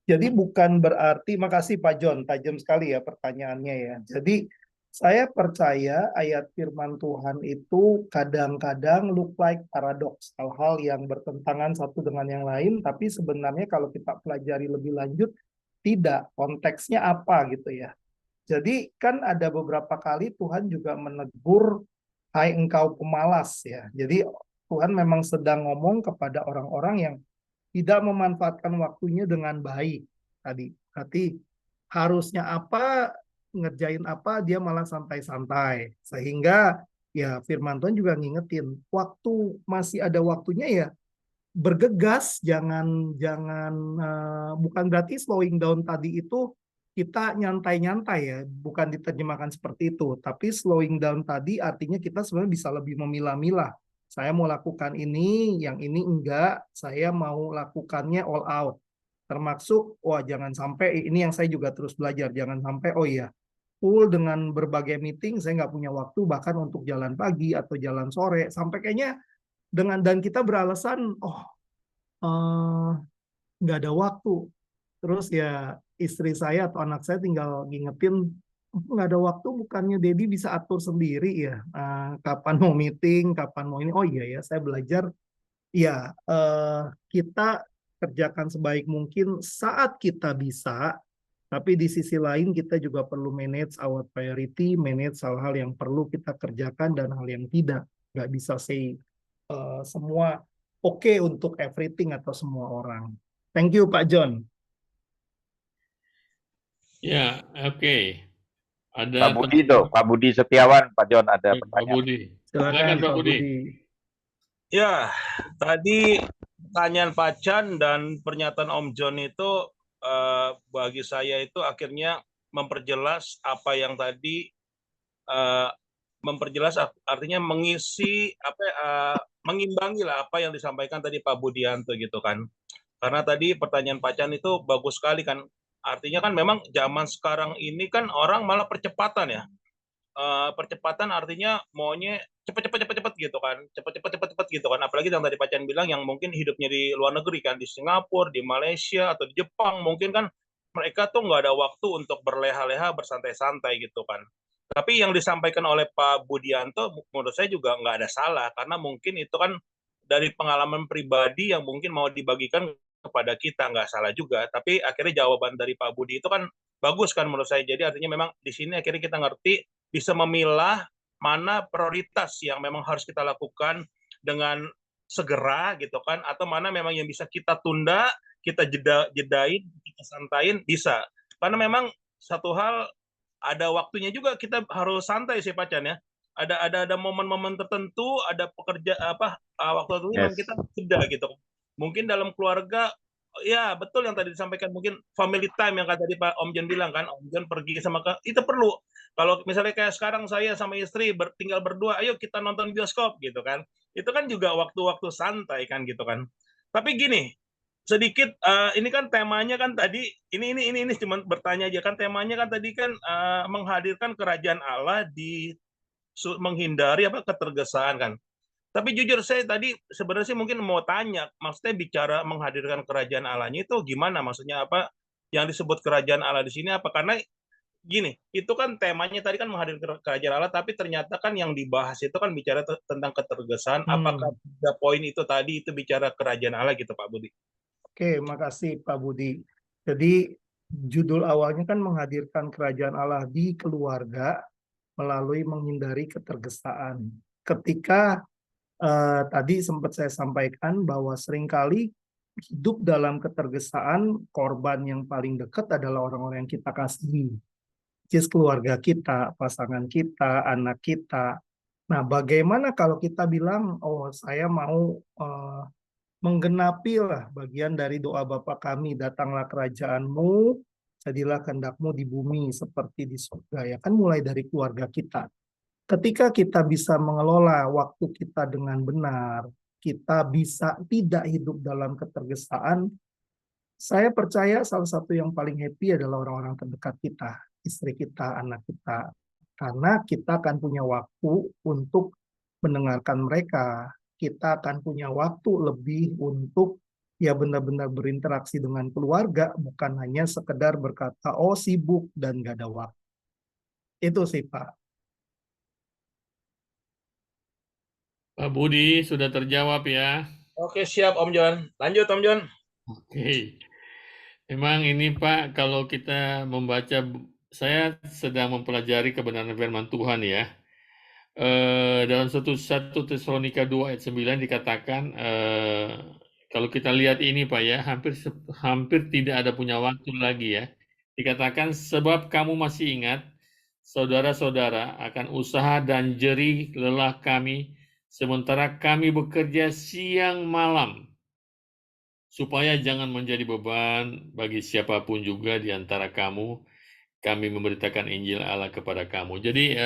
Speaker 3: Jadi bukan berarti, makasih Pak John, tajam sekali ya pertanyaannya ya. Jadi saya percaya ayat firman Tuhan itu kadang-kadang look like paradoks, hal-hal yang bertentangan satu dengan yang lain, tapi sebenarnya kalau kita pelajari lebih lanjut, tidak, konteksnya apa gitu ya. Jadi kan ada beberapa kali Tuhan juga menegur, hai engkau pemalas ya. Jadi Tuhan memang sedang ngomong kepada orang-orang yang tidak memanfaatkan waktunya dengan baik tadi. Berarti harusnya apa, ngerjain apa, dia malah santai-santai. Sehingga ya firman Tuhan juga ngingetin, waktu masih ada waktunya ya bergegas, bukan berarti slowing down tadi itu kita nyantai-nyantai ya, bukan diterjemahkan seperti itu. Tapi slowing down tadi artinya kita sebenarnya bisa lebih memilah-milah. Saya mau lakukan ini, yang ini enggak, saya mau lakukannya all out. Termasuk, wah jangan sampai, ini yang saya juga terus belajar, jangan sampai, oh iya, full dengan berbagai meeting, saya nggak punya waktu bahkan untuk jalan pagi atau jalan sore, sampai kayaknya dan kita beralasan, oh nggak ada waktu. Terus ya istri saya atau anak saya tinggal ngingetin, nggak ada waktu, bukannya Dedi bisa atur sendiri ya, kapan mau meeting, kapan mau ini. Oh iya ya, saya belajar, ya kita kerjakan sebaik mungkin saat kita bisa, tapi di sisi lain kita juga perlu manage our priority, manage hal-hal yang perlu kita kerjakan dan hal yang tidak. Nggak bisa say semua oke untuk everything atau semua orang. Thank you Pak John.
Speaker 1: Ya, oke.
Speaker 5: Pak
Speaker 1: Ada
Speaker 5: Budi tuh, Pak Budi Setiawan, Pak John ada
Speaker 1: Pak
Speaker 5: pertanyaan.
Speaker 1: Budi.
Speaker 3: Silakan Pak Budi.
Speaker 6: Ya, tadi pertanyaan Pak Chan dan pernyataan Om John itu bagi saya itu akhirnya memperjelas apa yang tadi memperjelas artinya mengisi mengimbangi lah apa yang disampaikan tadi Pak Budianto gitu kan. Karena tadi pertanyaan Pak Chan itu bagus sekali kan. Artinya kan memang zaman sekarang ini kan orang malah percepatan ya. Percepatan artinya maunya cepet gitu kan, cepet gitu kan. Apalagi yang tadi Pak Chan bilang yang mungkin hidupnya di luar negeri kan, di Singapura, di Malaysia atau di Jepang, mungkin kan mereka tuh nggak ada waktu untuk berleha-leha, bersantai-santai gitu kan. Tapi yang disampaikan oleh Pak Budianto menurut saya juga nggak ada salah, karena mungkin itu kan dari pengalaman pribadi yang mungkin mau dibagikan kepada kita, nggak salah juga. Tapi akhirnya jawaban dari Pak Budi itu kan bagus kan menurut saya. Jadi artinya memang di sini akhirnya kita ngerti bisa memilah mana prioritas yang memang harus kita lakukan dengan segera gitu kan, atau mana memang yang bisa kita tunda, kita jedain, kita santain bisa. Karena memang satu hal ada waktunya juga kita harus santai sih Pak Chan ya. Ada momen-momen tertentu, ada waktu-waktunya yang kita jeda gitu. Mungkin dalam keluarga ya betul yang tadi disampaikan, mungkin family time yang tadi Pak Om John bilang kan, Om John pergi sama itu perlu. Kalau misalnya kayak sekarang saya sama istri tinggal berdua, ayo kita nonton bioskop gitu kan. Itu kan juga waktu-waktu santai kan gitu kan. Tapi gini, sedikit ini kan temanya kan tadi ini cuma bertanya aja kan, temanya kan tadi kan menghadirkan kerajaan Allah menghindari ketergesaan kan. Tapi jujur saya tadi sebenarnya sih mungkin mau tanya, maksudnya bicara menghadirkan kerajaan Allahnya itu gimana? Maksudnya apa yang disebut kerajaan Allah di sini apa? Karena gini, itu kan temanya tadi kan menghadirkan kerajaan Allah, tapi ternyata kan yang dibahas itu kan bicara tentang ketergesaan. Apakah 3 poin itu tadi itu bicara kerajaan Allah gitu Pak Budi?
Speaker 3: Oke, makasih Pak Budi. Jadi judul awalnya kan menghadirkan kerajaan Allah di keluarga melalui menghindari ketergesaan. Ketika tadi sempat saya sampaikan bahwa seringkali hidup dalam ketergesaan, korban yang paling dekat adalah orang-orang yang kita kasihi. Just keluarga kita, pasangan kita, anak kita. Nah, bagaimana kalau kita bilang, oh saya mau menggenapi lah bagian dari doa Bapa kami, datanglah kerajaan-Mu, jadilah kehendak-Mu di bumi seperti di surga. Ya kan mulai dari keluarga kita. Ketika kita bisa mengelola waktu kita dengan benar, kita bisa tidak hidup dalam ketergesaan, saya percaya salah satu yang paling happy adalah orang-orang terdekat kita, istri kita, anak kita. Karena kita akan punya waktu untuk mendengarkan mereka, kita akan punya waktu lebih untuk ya benar-benar berinteraksi dengan keluarga, bukan hanya sekedar berkata, oh sibuk dan gak ada waktu. Itu sih Pak.
Speaker 1: Pak Budi sudah terjawab ya.
Speaker 6: Oke, siap Om John. Lanjut Om John.
Speaker 1: Oke. Memang ini Pak, kalau kita membaca, saya sedang mempelajari kebenaran firman Tuhan ya. Dalam 1 Tesalonika 2 ayat 9 dikatakan, kalau kita lihat ini Pak ya, hampir tidak ada punya waktu lagi ya. Dikatakan, sebab kamu masih ingat, saudara-saudara, akan usaha dan jerih lelah kami, sementara kami bekerja siang malam supaya jangan menjadi beban bagi siapapun juga di antara kamu, kami memberitakan Injil Allah kepada kamu. Jadi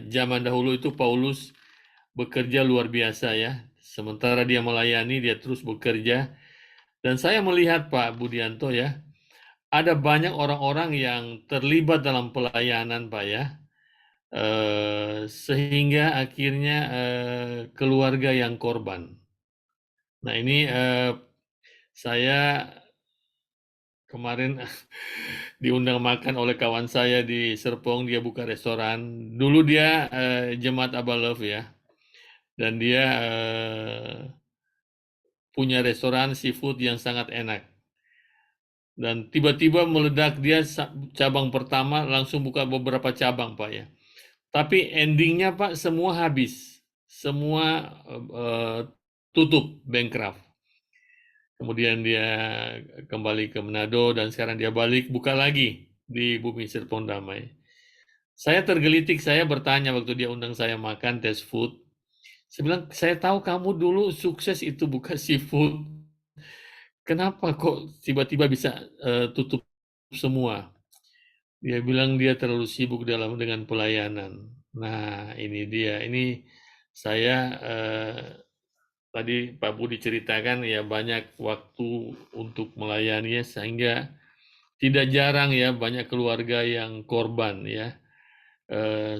Speaker 1: zaman dahulu itu Paulus bekerja luar biasa ya. Sementara dia melayani, dia terus bekerja. Dan saya melihat Pak Budianto ya, ada banyak orang-orang yang terlibat dalam pelayanan Pak ya. Sehingga akhirnya keluarga yang korban. Nah ini saya kemarin diundang makan oleh kawan saya di Serpong, dia buka restoran. Dulu dia jemaat Abba Love ya, dan dia punya restoran seafood yang sangat enak. Dan tiba-tiba meledak, dia cabang pertama langsung buka beberapa cabang Pak ya. Tapi endingnya Pak semua habis, semua tutup, bankrupt. Kemudian dia kembali ke Manado dan sekarang dia balik buka lagi di Bumi Serpong Damai. Saya tergelitik, saya bertanya waktu dia undang saya makan test food. Saya bilang, saya tahu kamu dulu sukses itu buka seafood. Kenapa kok tiba-tiba bisa tutup semua? Dia bilang dia terlalu sibuk dengan pelayanan. Nah, ini dia. Ini saya tadi Pak Budi ceritakan ya banyak waktu untuk melayani sehingga tidak jarang ya banyak keluarga yang korban ya.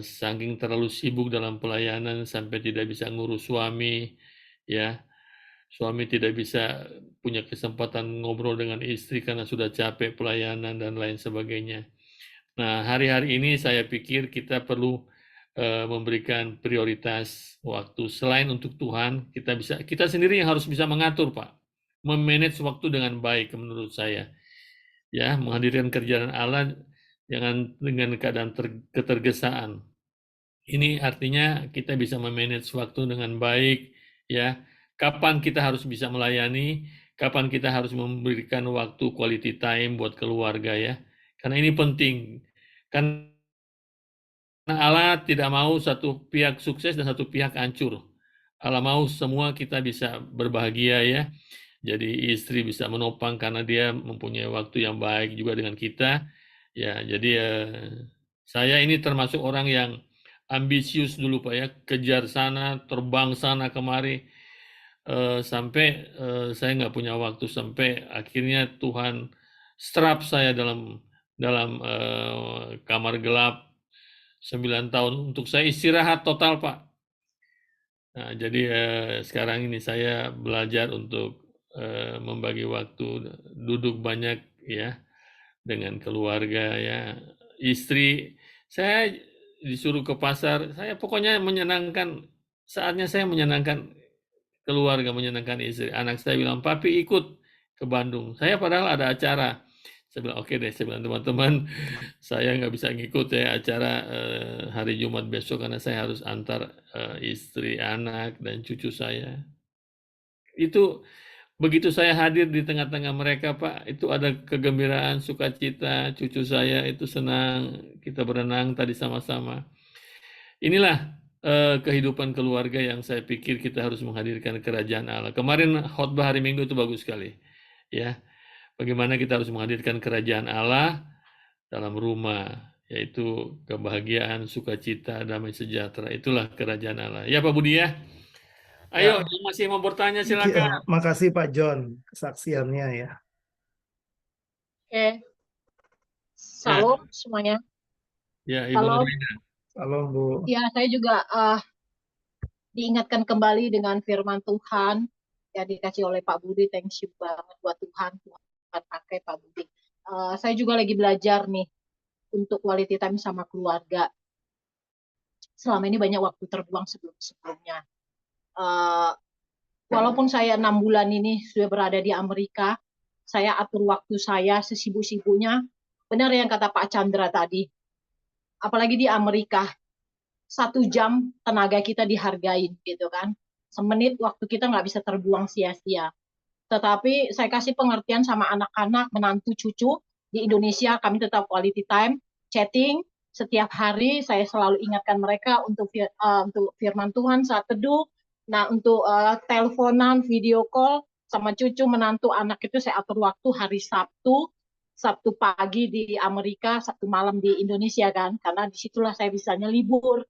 Speaker 1: Saking terlalu sibuk dalam pelayanan sampai tidak bisa ngurus suami ya. Suami tidak bisa punya kesempatan ngobrol dengan istri karena sudah capek pelayanan dan lain sebagainya. Nah, hari-hari ini saya pikir kita perlu memberikan prioritas waktu. Selain untuk Tuhan, kita sendiri yang harus bisa mengatur, Pak. Memanage waktu dengan baik menurut saya. Ya, menghadirkan kerjaan Allah jangan dengan keadaan ketergesaan. Ini artinya kita bisa memanage waktu dengan baik, ya. Kapan kita harus bisa melayani, kapan kita harus memberikan waktu quality time buat keluarga ya. Karena ini penting. Kan Allah tidak mau satu pihak sukses dan satu pihak hancur. Allah mau semua kita bisa berbahagia ya. Jadi istri bisa menopang karena dia mempunyai waktu yang baik juga dengan kita. Ya, jadi saya ini termasuk orang yang ambisius dulu Pak ya, kejar sana, terbang sana kemari, sampai saya nggak punya waktu sampai akhirnya Tuhan strap saya dalam kamar gelap 9 tahun untuk saya istirahat total Pak. Nah, jadi sekarang ini saya belajar untuk membagi waktu, duduk banyak ya dengan keluarga ya, istri. Saya disuruh ke pasar, saya pokoknya menyenangkan, saatnya saya menyenangkan keluarga, menyenangkan istri. Anak saya bilang, "Papi ikut ke Bandung." Saya padahal ada acara. Saya bilang, "Oke deh," saya bilang, "teman-teman, saya nggak bisa ngikut ya acara hari Jumat besok karena saya harus antar istri, anak, dan cucu saya." Itu begitu saya hadir di tengah-tengah mereka, Pak, itu ada kegembiraan, sukacita, cucu saya itu senang, kita berenang tadi sama-sama. Inilah kehidupan keluarga yang saya pikir kita harus menghadirkan kerajaan Allah. Kemarin khotbah hari Minggu itu bagus sekali, ya. Bagaimana kita harus menghadirkan kerajaan Allah dalam rumah, yaitu kebahagiaan, sukacita, damai sejahtera. Itulah kerajaan Allah. Ya Pak Budi ya. Ayo, yang masih mau bertanya silakan.
Speaker 3: Makasih Pak John kesaksiannya ya.
Speaker 7: Oke. Salam semuanya.
Speaker 1: Ya, Ibu
Speaker 7: Salam.
Speaker 1: Nurina.
Speaker 3: Salam Bu.
Speaker 7: Ya, saya juga diingatkan kembali dengan firman Tuhan yang dikasih oleh Pak Budi. Thank you banget buat Tuhan pakai Pak Budi. Saya juga lagi belajar nih untuk quality time sama keluarga. Selama ini banyak waktu terbuang sebelumnya. Walaupun saya 6 bulan ini sudah berada di Amerika, saya atur waktu saya sesibuk-sibuknya. Benar yang kata Pak Chandra tadi. Apalagi di Amerika, 1 jam tenaga kita dihargain gitu kan. Semenit waktu kita nggak bisa terbuang sia-sia. Tetapi saya kasih pengertian sama anak-anak, menantu, cucu di Indonesia, kami tetap quality time, chatting setiap hari. Saya selalu ingatkan mereka untuk firman Tuhan saat teduh. Nah, untuk teleponan, video call, sama cucu, menantu, anak itu saya atur waktu hari Sabtu, Sabtu pagi di Amerika, Sabtu malam di Indonesia kan, karena disitulah saya bisanya libur.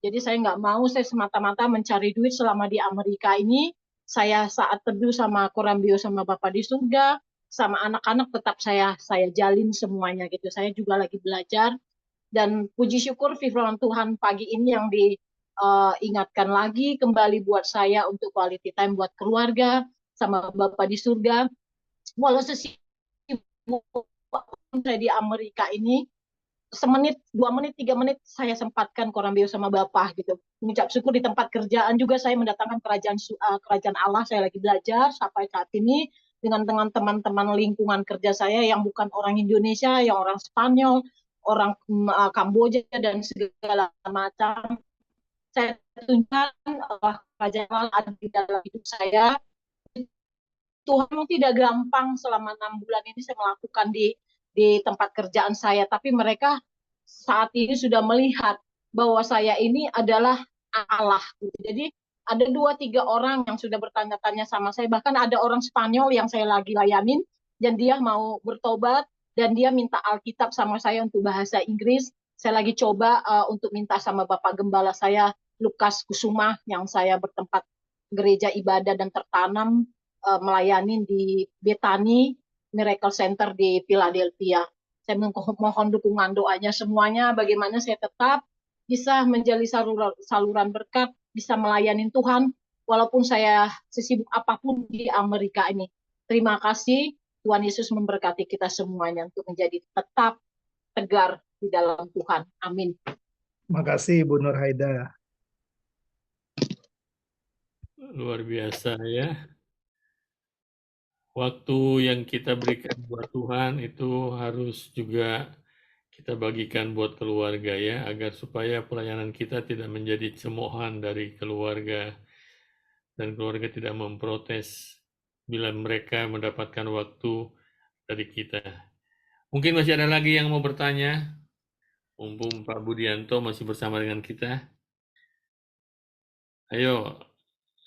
Speaker 7: Jadi saya nggak mau saya semata-mata mencari duit selama di Amerika ini. Saya saat teduh sama Korambio sama Bapak di surga, sama anak-anak tetap saya jalin semuanya gitu. Saya juga lagi belajar dan puji syukur firman Tuhan pagi ini yang diingatkan lagi kembali buat saya untuk quality time buat keluarga sama Bapak di surga. Walau sesibuk saya di Amerika ini, semenit, 2 menit, 3 menit saya sempatkan Korambio sama Bapak gitu. Mengucap syukur di tempat kerjaan juga saya mendatangkan kerajaan Allah, saya lagi belajar sampai saat ini dengan teman-teman lingkungan kerja saya yang bukan orang Indonesia, yang orang Spanyol, orang Kamboja dan segala macam. Saya tunjukkan kerajaan Allah ada di dalam hidup saya. Tuhan tidak gampang selama 6 bulan ini saya melakukan di tempat kerjaan saya, tapi mereka saat ini sudah melihat bahwa saya ini adalah Allah. Jadi ada 2-3 orang yang sudah bertanya-tanya sama saya, bahkan ada orang Spanyol yang saya lagi layanin dan dia mau bertobat dan dia minta Alkitab sama saya untuk bahasa Inggris. Saya lagi coba untuk minta sama Bapak Gembala saya Lukas Kusuma yang saya bertempat gereja ibadah dan tertanam melayani di Bethany Miracle Center di Philadelphia. Saya mohon dukungan doanya semuanya bagaimana saya tetap bisa menjadi saluran berkat, bisa melayani Tuhan walaupun saya sesibuk apapun di Amerika ini. Terima kasih, Tuhan Yesus memberkati kita semuanya untuk menjadi tetap tegar di dalam Tuhan. Amin.
Speaker 3: Terima kasih Bu Nur Haida.
Speaker 1: Luar biasa ya. Waktu yang kita berikan buat Tuhan itu harus juga kita bagikan buat keluarga ya, agar supaya pelayanan kita tidak menjadi cemoohan dari keluarga dan keluarga tidak memprotes bila mereka mendapatkan waktu dari kita. Mungkin masih ada lagi yang mau bertanya? Mumpung Pak Budianto masih bersama dengan kita. Ayo,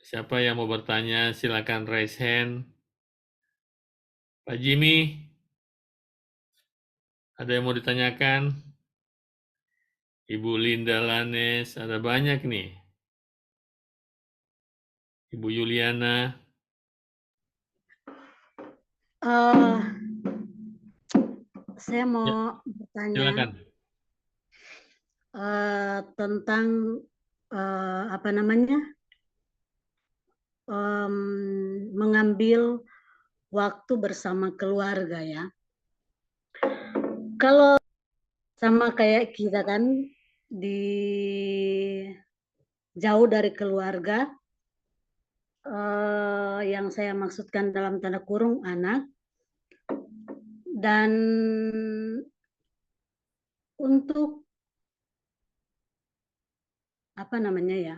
Speaker 1: siapa yang mau bertanya silakan raise hand. Pak Jimmy, ada yang mau ditanyakan? Ibu Linda Lanes, ada banyak nih. Ibu Yuliana.
Speaker 2: Saya mau bertanya
Speaker 1: Silakan.
Speaker 2: tentang apa namanya, mengambil waktu bersama keluarga ya. Kalau sama kayak kita kan jauh dari keluarga, yang saya maksudkan dalam tanda kurung anak, dan untuk apa namanya ya,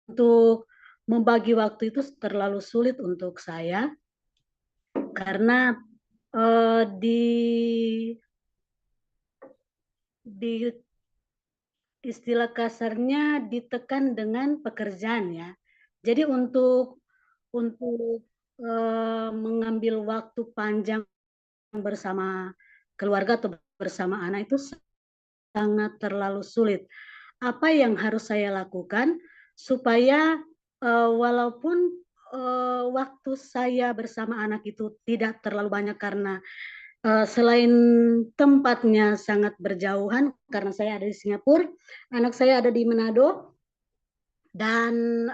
Speaker 2: untuk membagi waktu itu terlalu sulit untuk saya karena di istilah kasarnya ditekan dengan pekerjaan ya. Jadi untuk mengambil waktu panjang bersama keluarga atau bersama anak itu sangat terlalu sulit. Apa yang harus saya lakukan supaya walaupun waktu saya bersama anak itu tidak terlalu banyak karena selain tempatnya sangat berjauhan karena saya ada di Singapura, anak saya ada di Manado, dan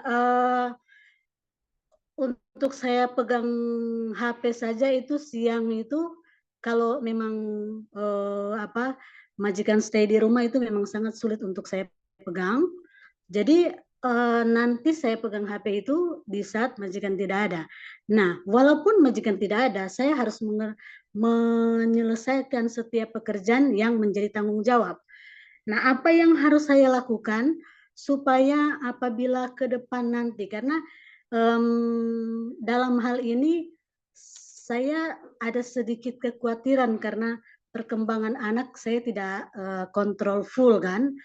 Speaker 2: untuk saya pegang HP saja itu siang itu kalau memang majikan stay di rumah itu memang sangat sulit untuk saya pegang. Jadi nanti saya pegang HP itu di saat majikan tidak ada. Nah, walaupun majikan tidak ada, saya harus menyelesaikan setiap pekerjaan yang menjadi tanggung jawab. Nah, apa yang harus saya lakukan supaya apabila ke depan nanti, karena dalam hal ini saya ada sedikit kekhawatiran karena perkembangan anak saya tidak kontrol full kan.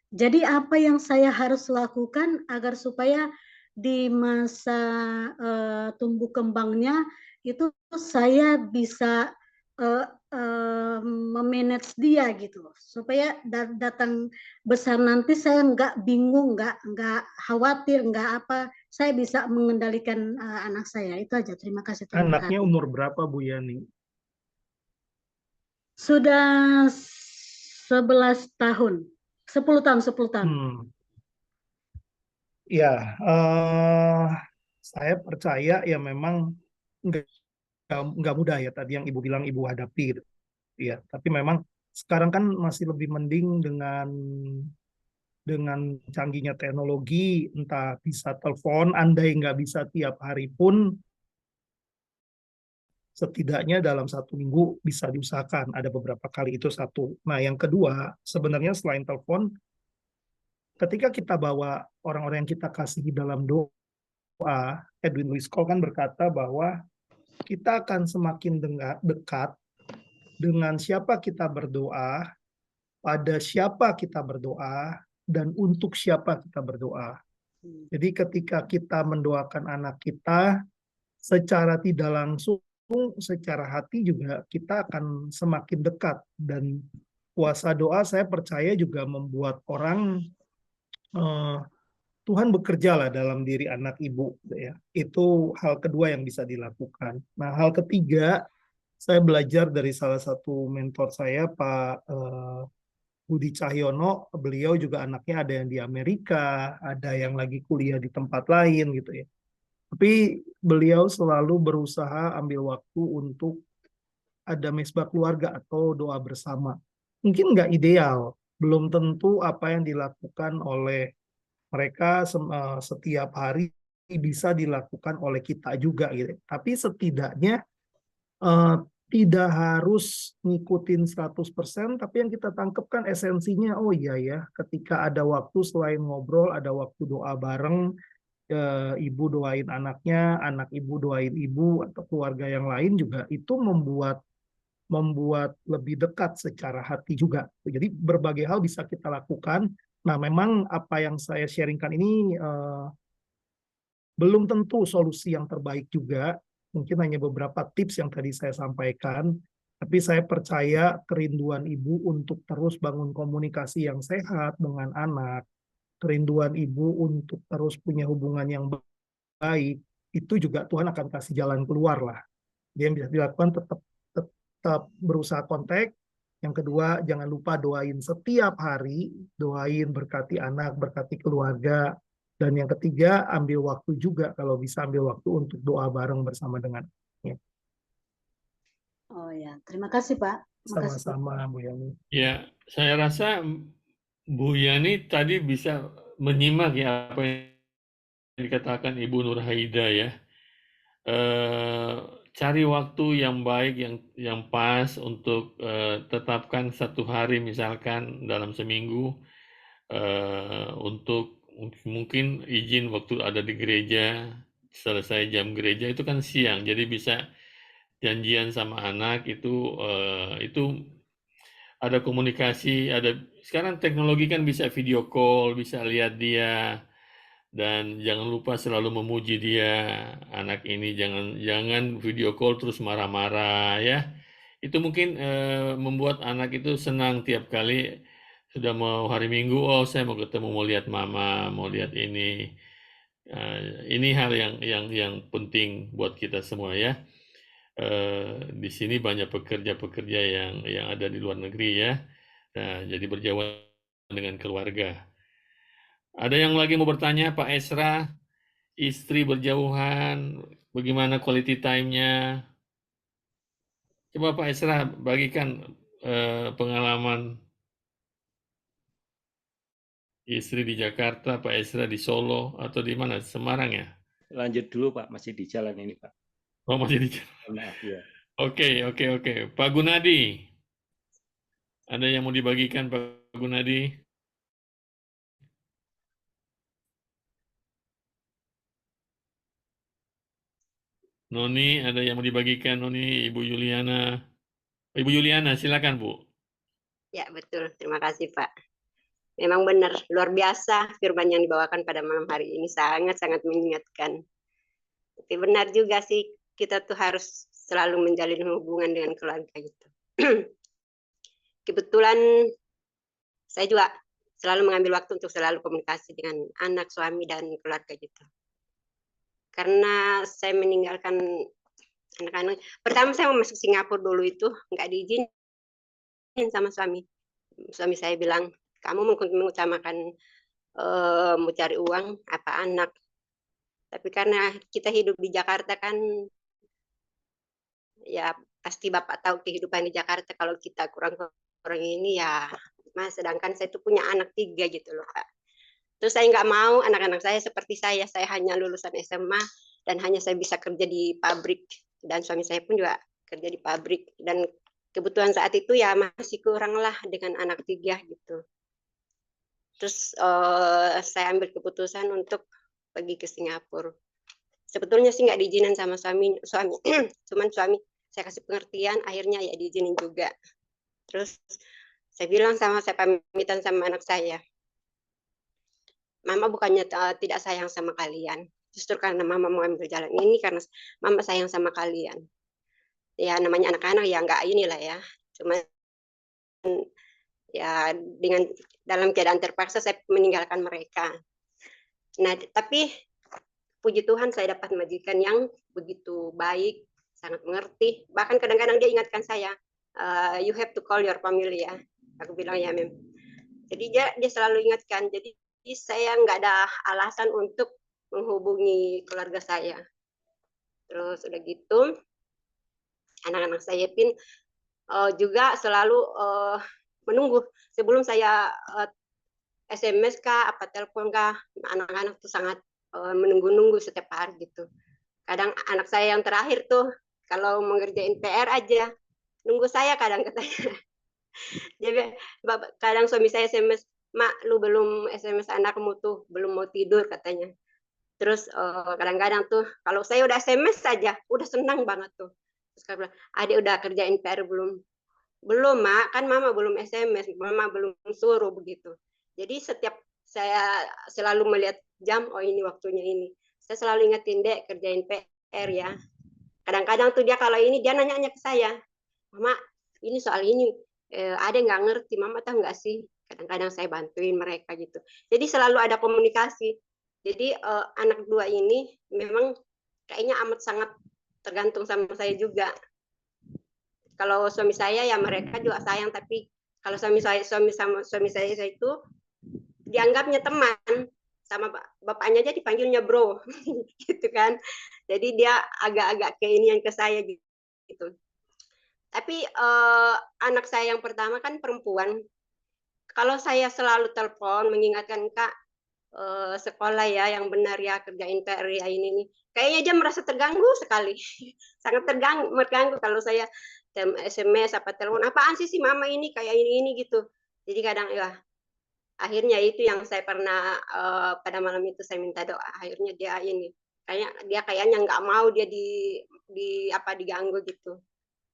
Speaker 2: Jadi apa yang saya harus lakukan agar supaya di masa tumbuh kembangnya itu saya bisa memanage dia gitu loh, supaya datang besar nanti saya nggak bingung, nggak khawatir, nggak apa, saya bisa mengendalikan anak saya. Itu aja. Terima kasih.
Speaker 3: Anaknya umur berapa, Bu Yani?
Speaker 2: Sudah 11 tahun. 10 tahun, 10 tahun.
Speaker 3: Ya, saya percaya ya memang nggak mudah ya tadi yang Ibu bilang Ibu hadapi gitu. Ya, tapi memang sekarang kan masih lebih mending dengan canggihnya teknologi, entah bisa telepon, andai nggak bisa tiap hari pun, setidaknya dalam 1 minggu bisa diusahakan. Ada beberapa kali itu satu. Nah, yang kedua, sebenarnya selain telepon, ketika kita bawa orang-orang yang kita kasihi dalam doa, Edwin Lewis Cole kan berkata bahwa kita akan semakin dekat dengan siapa kita berdoa, pada siapa kita berdoa, dan untuk siapa kita berdoa. Jadi ketika kita mendoakan anak kita, secara tidak langsung, secara hati juga kita akan semakin dekat. Dan puasa doa saya percaya juga membuat orang, Tuhan bekerja lah dalam diri anak ibu. Ya. Itu hal kedua yang bisa dilakukan. Nah, hal ketiga, saya belajar dari salah satu mentor saya, Pak Budi Cahyono. Beliau juga anaknya ada yang di Amerika, ada yang lagi kuliah di tempat lain gitu ya. Tapi beliau selalu berusaha ambil waktu untuk ada mesbah keluarga atau doa bersama. Mungkin nggak ideal, belum tentu apa yang dilakukan oleh mereka setiap hari bisa dilakukan oleh kita juga gitu. Tapi setidaknya tidak harus ngikutin 100%, tapi yang kita tangkap kan esensinya, oh iya ya, ketika ada waktu selain ngobrol, ada waktu doa bareng, ibu doain anaknya, anak ibu doain ibu, atau keluarga yang lain juga, itu membuat lebih dekat secara hati juga. Jadi berbagai hal bisa kita lakukan. Nah, memang apa yang saya sharingkan ini belum tentu solusi yang terbaik juga. Mungkin hanya beberapa tips yang tadi saya sampaikan. Tapi saya percaya kerinduan ibu untuk terus bangun komunikasi yang sehat dengan anak, kerinduan ibu untuk terus punya hubungan yang baik, itu juga Tuhan akan kasih jalan keluar lah. Dia yang bisa dilakukan tetap berusaha kontak. Yang kedua, jangan lupa doain setiap hari, doain berkati anak, berkati keluarga. Dan yang ketiga, ambil waktu juga, kalau bisa ambil waktu untuk doa bareng bersama dengan anaknya.
Speaker 2: Oh ya, terima kasih Pak.
Speaker 3: Sama-sama Bu Yani.
Speaker 1: Ya, saya rasa Bu Yani tadi bisa menyimak ya apa yang dikatakan Ibu Nurhaida ya. Cari waktu yang baik, yang pas untuk tetapkan 1 hari misalkan dalam seminggu untuk mungkin izin waktu ada di gereja, selesai jam gereja itu kan siang, jadi bisa janjian sama anak itu ada komunikasi, sekarang teknologi kan bisa video call, bisa lihat dia. Dan jangan lupa selalu memuji dia, anak ini jangan video call terus marah-marah ya. Itu mungkin membuat anak itu senang tiap kali sudah mau hari Minggu, oh saya mau ketemu, mau lihat mama, mau lihat ini. Ini hal yang penting buat kita semua ya. Di sini banyak pekerja-pekerja yang ada di luar negeri ya. Nah, jadi berjauhan dengan keluarga. Ada yang lagi mau bertanya, Pak Esra? Istri berjauhan, bagaimana quality time-nya? Coba Pak Esra bagikan pengalaman istri di Jakarta, Pak Esra di Solo, atau di mana? Semarang ya?
Speaker 8: Lanjut dulu Pak, masih di jalan ini Pak.
Speaker 1: Oh masih di jalan.
Speaker 8: Maaf ya.
Speaker 1: Oke. Pak Gunadi, ada yang mau dibagikan Pak Gunadi? Noni, ada yang mau dibagikan Noni, Ibu Yuliana, silakan Bu.
Speaker 9: Ya betul, terima kasih Pak. Memang benar, luar biasa firman yang dibawakan pada malam hari ini, sangat-sangat mengingatkan. Tapi benar juga sih, kita tuh harus selalu menjalin hubungan dengan keluarga gitu. Kebetulan saya juga selalu mengambil waktu untuk selalu komunikasi dengan anak, suami, dan keluarga gitu. Karena saya meninggalkan anak-anak. Pertama saya mau masuk Singapura dulu itu nggak diizinin sama suami. Suami saya bilang, kamu mengutamakan mau cari uang apa anak. Tapi karena kita hidup di Jakarta kan, ya pasti Bapak tahu kehidupan di Jakarta, kalau kita kurang ini ya, mas, sedangkan saya tuh punya anak 3 gitu loh Kak. Terus saya nggak mau anak-anak saya seperti saya hanya lulusan SMA dan hanya saya bisa kerja di pabrik, dan suami saya pun juga kerja di pabrik, dan kebutuhan saat itu ya masih kurang lah dengan anak 3 gitu. Terus saya ambil keputusan untuk pergi ke Singapura. Sebetulnya sih nggak diizinin sama suami, cuman suami saya kasih pengertian, akhirnya ya diizinin juga. Terus saya pamitan sama anak saya, Mama bukannya tidak sayang sama kalian, justru karena Mama mau ambil jalan ini karena Mama sayang sama kalian. Ya namanya anak-anak ya nggak inilah ya, cuman ya dengan dalam keadaan terpaksa saya meninggalkan mereka. Nah, tapi puji Tuhan saya dapat majikan yang begitu baik, sangat mengerti. Bahkan kadang-kadang dia ingatkan saya, you have to call your family ya. Aku bilang ya mem. Jadi dia selalu ingatkan. Jadi saya nggak ada alasan untuk menghubungi keluarga saya. Terus udah gitu, anak-anak saya pun juga selalu menunggu sebelum saya SMS kah, apa telepon kah, anak-anak tuh sangat menunggu-nunggu setiap hari gitu. Kadang anak saya yang terakhir tuh kalau mengerjain PR aja nunggu saya kadang katanya. Jadi kadang suami saya SMS, Mak, lu belum SMS anakmu tuh, belum mau tidur katanya. Terus kadang-kadang tuh kalau saya udah SMS saja, udah senang banget tuh. Terus dia bilang, Adik udah kerjain PR belum? Belum, Mak, kan Mama belum SMS, Mama belum suruh begitu. Jadi setiap saya selalu melihat jam, oh ini waktunya ini. Saya selalu ingetin, Dek, kerjain PR ya. Kadang-kadang tuh dia kalau ini, dia nanya-nanya ke saya, Mama, ini soal ini, ada nggak ngerti, Mama tahu nggak sih? Kadang-kadang saya bantuin mereka gitu. Jadi selalu ada komunikasi. Jadi anak 2 ini memang kayaknya amat sangat tergantung sama saya juga. Kalau suami saya ya mereka juga sayang, tapi kalau suami saya itu dianggapnya teman, sama bapaknya aja dipanggilnya bro gitu kan. Jadi dia agak-agak keinian ke saya gitu. Tapi anak saya yang pertama kan perempuan. Kalau saya selalu telepon mengingatkan Kak, sekolah ya yang benar ya, kerjain PR ya ini. Kayaknya dia merasa terganggu sekali. Sangat terganggu kalau saya SMS apa telepon, apaan sih Mama ini kayak ini gitu. Jadi kadang ya akhirnya itu yang saya pernah pada malam itu saya minta doa, akhirnya dia ini kayaknya nggak mau dia diganggu gitu.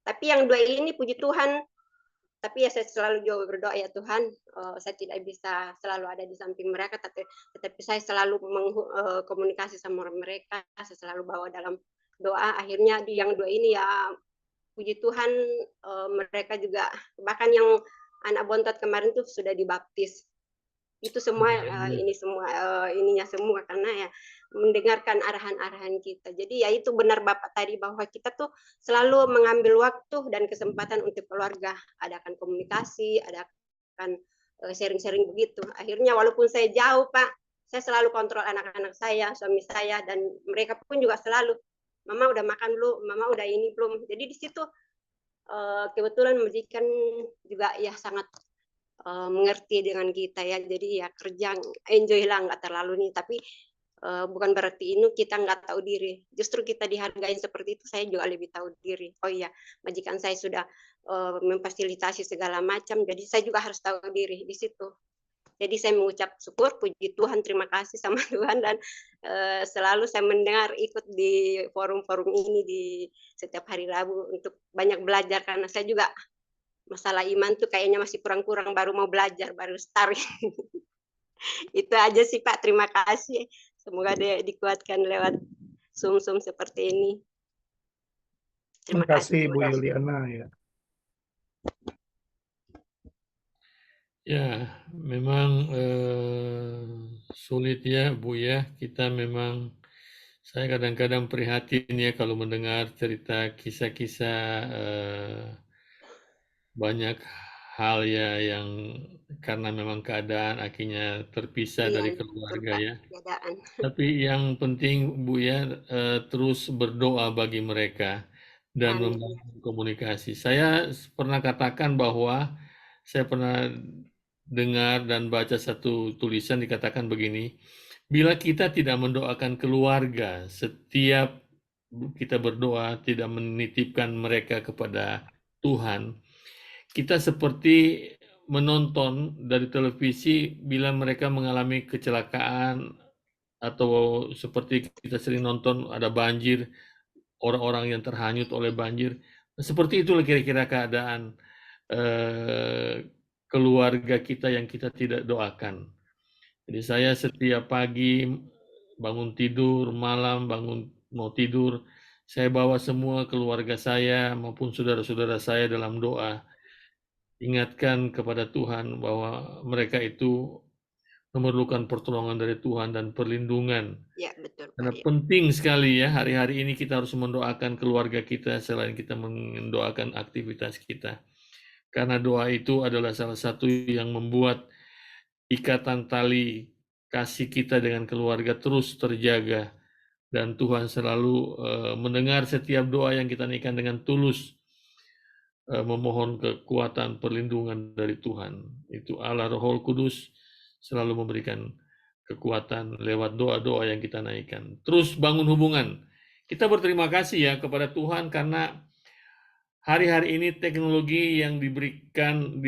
Speaker 9: Tapi yang 2 ini puji Tuhan, tapi ya saya selalu juga berdoa ya Tuhan, saya tidak bisa selalu ada di samping mereka, tetapi saya selalu komunikasi sama mereka, saya selalu bawa dalam doa. Akhirnya di yang 2 ini ya puji Tuhan, mereka juga, bahkan yang anak bontot kemarin tuh sudah dibaptis. Itu semua ininya semua karena ya mendengarkan arahan-arahan kita. Jadi ya itu benar Bapak tadi bahwa kita tuh selalu mengambil waktu dan kesempatan untuk keluarga, adakan komunikasi, adakan sharing-sharing begitu. Akhirnya walaupun saya jauh Pak, saya selalu kontrol anak-anak saya, suami saya, dan mereka pun juga selalu, Mama udah makan belum, Mama udah ini belum. Jadi di situ kebetulan majikan juga ya sangat mengerti dengan kita ya. Jadi ya kerja enjoy lah, nggak terlalu nih. Tapi bukan berarti ini kita nggak tahu diri. Justru kita dihargain seperti itu, saya juga lebih tahu diri. Oh iya, majikan saya sudah memfasilitasi segala macam. Jadi saya juga harus tahu diri di situ. Jadi saya mengucap syukur, puji Tuhan, terima kasih sama Tuhan, dan selalu saya mendengar ikut di forum-forum ini di setiap hari Rabu untuk banyak belajar, karena saya juga masalah iman tuh kayaknya masih kurang-kurang, baru mau belajar, baru start. Itu aja sih Pak, terima kasih. Semoga dia dikuatkan lewat Zoom seperti ini.
Speaker 3: Terima kasih Bu Yuliana ya.
Speaker 1: Ya, memang sulit ya Bu ya. Kita memang, saya kadang-kadang prihatin ya kalau mendengar cerita kisah-kisah banyak hal ya yang karena memang keadaan akhirnya terpisah dari keluarga ya. Tapi yang penting Bu ya, terus berdoa bagi mereka dan membangun komunikasi. Saya pernah katakan bahwa saya pernah dengar dan baca satu tulisan dikatakan begini, bila kita tidak mendoakan keluarga, setiap kita berdoa tidak menitipkan mereka kepada Tuhan, kita seperti menonton dari televisi bila mereka mengalami kecelakaan atau seperti kita sering nonton ada banjir, orang-orang yang terhanyut oleh banjir. Seperti itulah kira-kira keadaan keluarga kita yang kita tidak doakan. Jadi saya setiap pagi bangun tidur, malam bangun mau tidur, saya bawa semua keluarga saya maupun saudara-saudara saya dalam doa. Ingatkan kepada Tuhan bahwa mereka itu memerlukan pertolongan dari Tuhan dan perlindungan.
Speaker 9: Ya, betul.
Speaker 1: Karena penting sekali ya, hari-hari ini kita harus mendoakan keluarga kita selain kita mendoakan aktivitas kita. Karena doa itu adalah salah satu yang membuat ikatan tali kasih kita dengan keluarga terus terjaga. Dan Tuhan selalu mendengar setiap doa yang kita naikkan dengan tulus, memohon kekuatan perlindungan dari Tuhan. Itu Allah Roh Kudus selalu memberikan kekuatan lewat doa-doa yang kita naikkan. Terus bangun hubungan. Kita berterima kasih ya kepada Tuhan karena hari-hari ini teknologi yang diberikan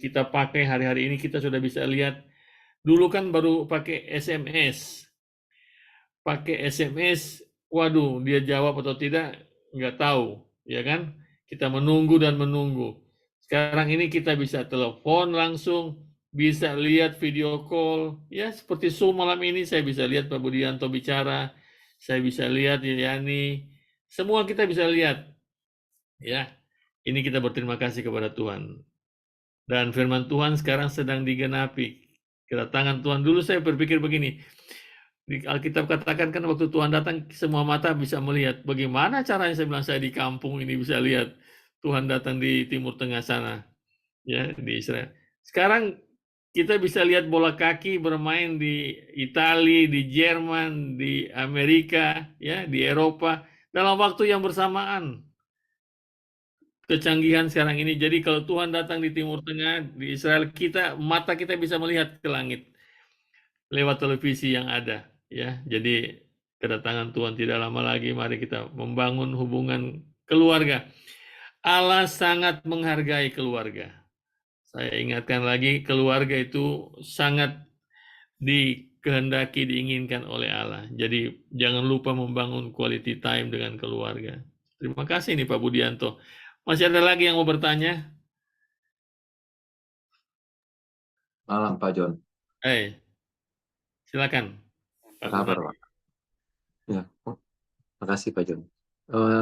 Speaker 1: kita pakai hari-hari ini kita sudah bisa lihat. Dulu kan baru pakai SMS. Pakai SMS, waduh dia jawab atau tidak nggak tahu, ya kan? Kita menunggu dan menunggu. Sekarang ini kita bisa telepon langsung, bisa lihat video call, ya seperti Zoom malam ini saya bisa lihat Pak Budianto bicara, saya bisa lihat Yani, semua kita bisa lihat. Ya, ini kita berterima kasih kepada Tuhan. Dan firman Tuhan sekarang sedang digenapi. Kedatangan Tuhan, dulu saya berpikir begini, di Alkitab katakan kan waktu Tuhan datang semua mata bisa melihat. Bagaimana caranya saya bilang saya di kampung ini bisa lihat Tuhan datang di Timur Tengah sana, ya di Israel. Sekarang kita bisa lihat bola kaki bermain di Italia, di Jerman, di Amerika, ya di Eropa dalam waktu yang bersamaan. Kecanggihan sekarang ini. Jadi kalau Tuhan datang di Timur Tengah, di Israel, mata kita bisa melihat ke langit lewat televisi yang ada, ya. Jadi kedatangan Tuhan tidak lama lagi. Mari kita membangun hubungan keluarga. Allah sangat menghargai keluarga. Saya ingatkan lagi, keluarga itu sangat dikehendaki, diinginkan oleh Allah. Jadi jangan lupa membangun quality time dengan keluarga. Terima kasih nih Pak Budianto. Masih ada lagi yang mau bertanya?
Speaker 10: Malam Pak John.
Speaker 1: Silakan.
Speaker 10: Apa kabar Pak? Ya, terima kasih Pak John.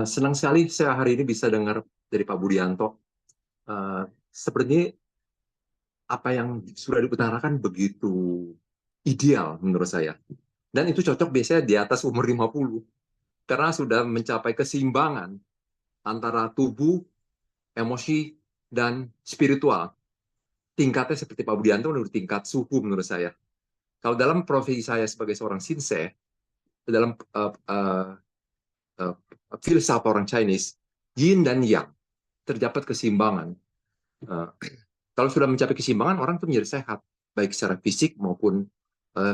Speaker 10: Senang sekali saya hari ini bisa dengar dari Pak Budianto. Sepertinya apa yang sudah diutarakan begitu ideal menurut saya. Dan itu cocok biasanya di atas umur 50. Karena sudah mencapai keseimbangan antara tubuh, emosi, dan spiritual. Tingkatnya seperti Pak Budianto menurut tingkat suhu menurut saya. Kalau dalam profesi saya sebagai seorang Shinsei, dalam filsafat orang Chinese, yin dan yang, terdapat keseimbangan. Kalau sudah mencapai keseimbangan, orang itu menjadi sehat, baik secara fisik maupun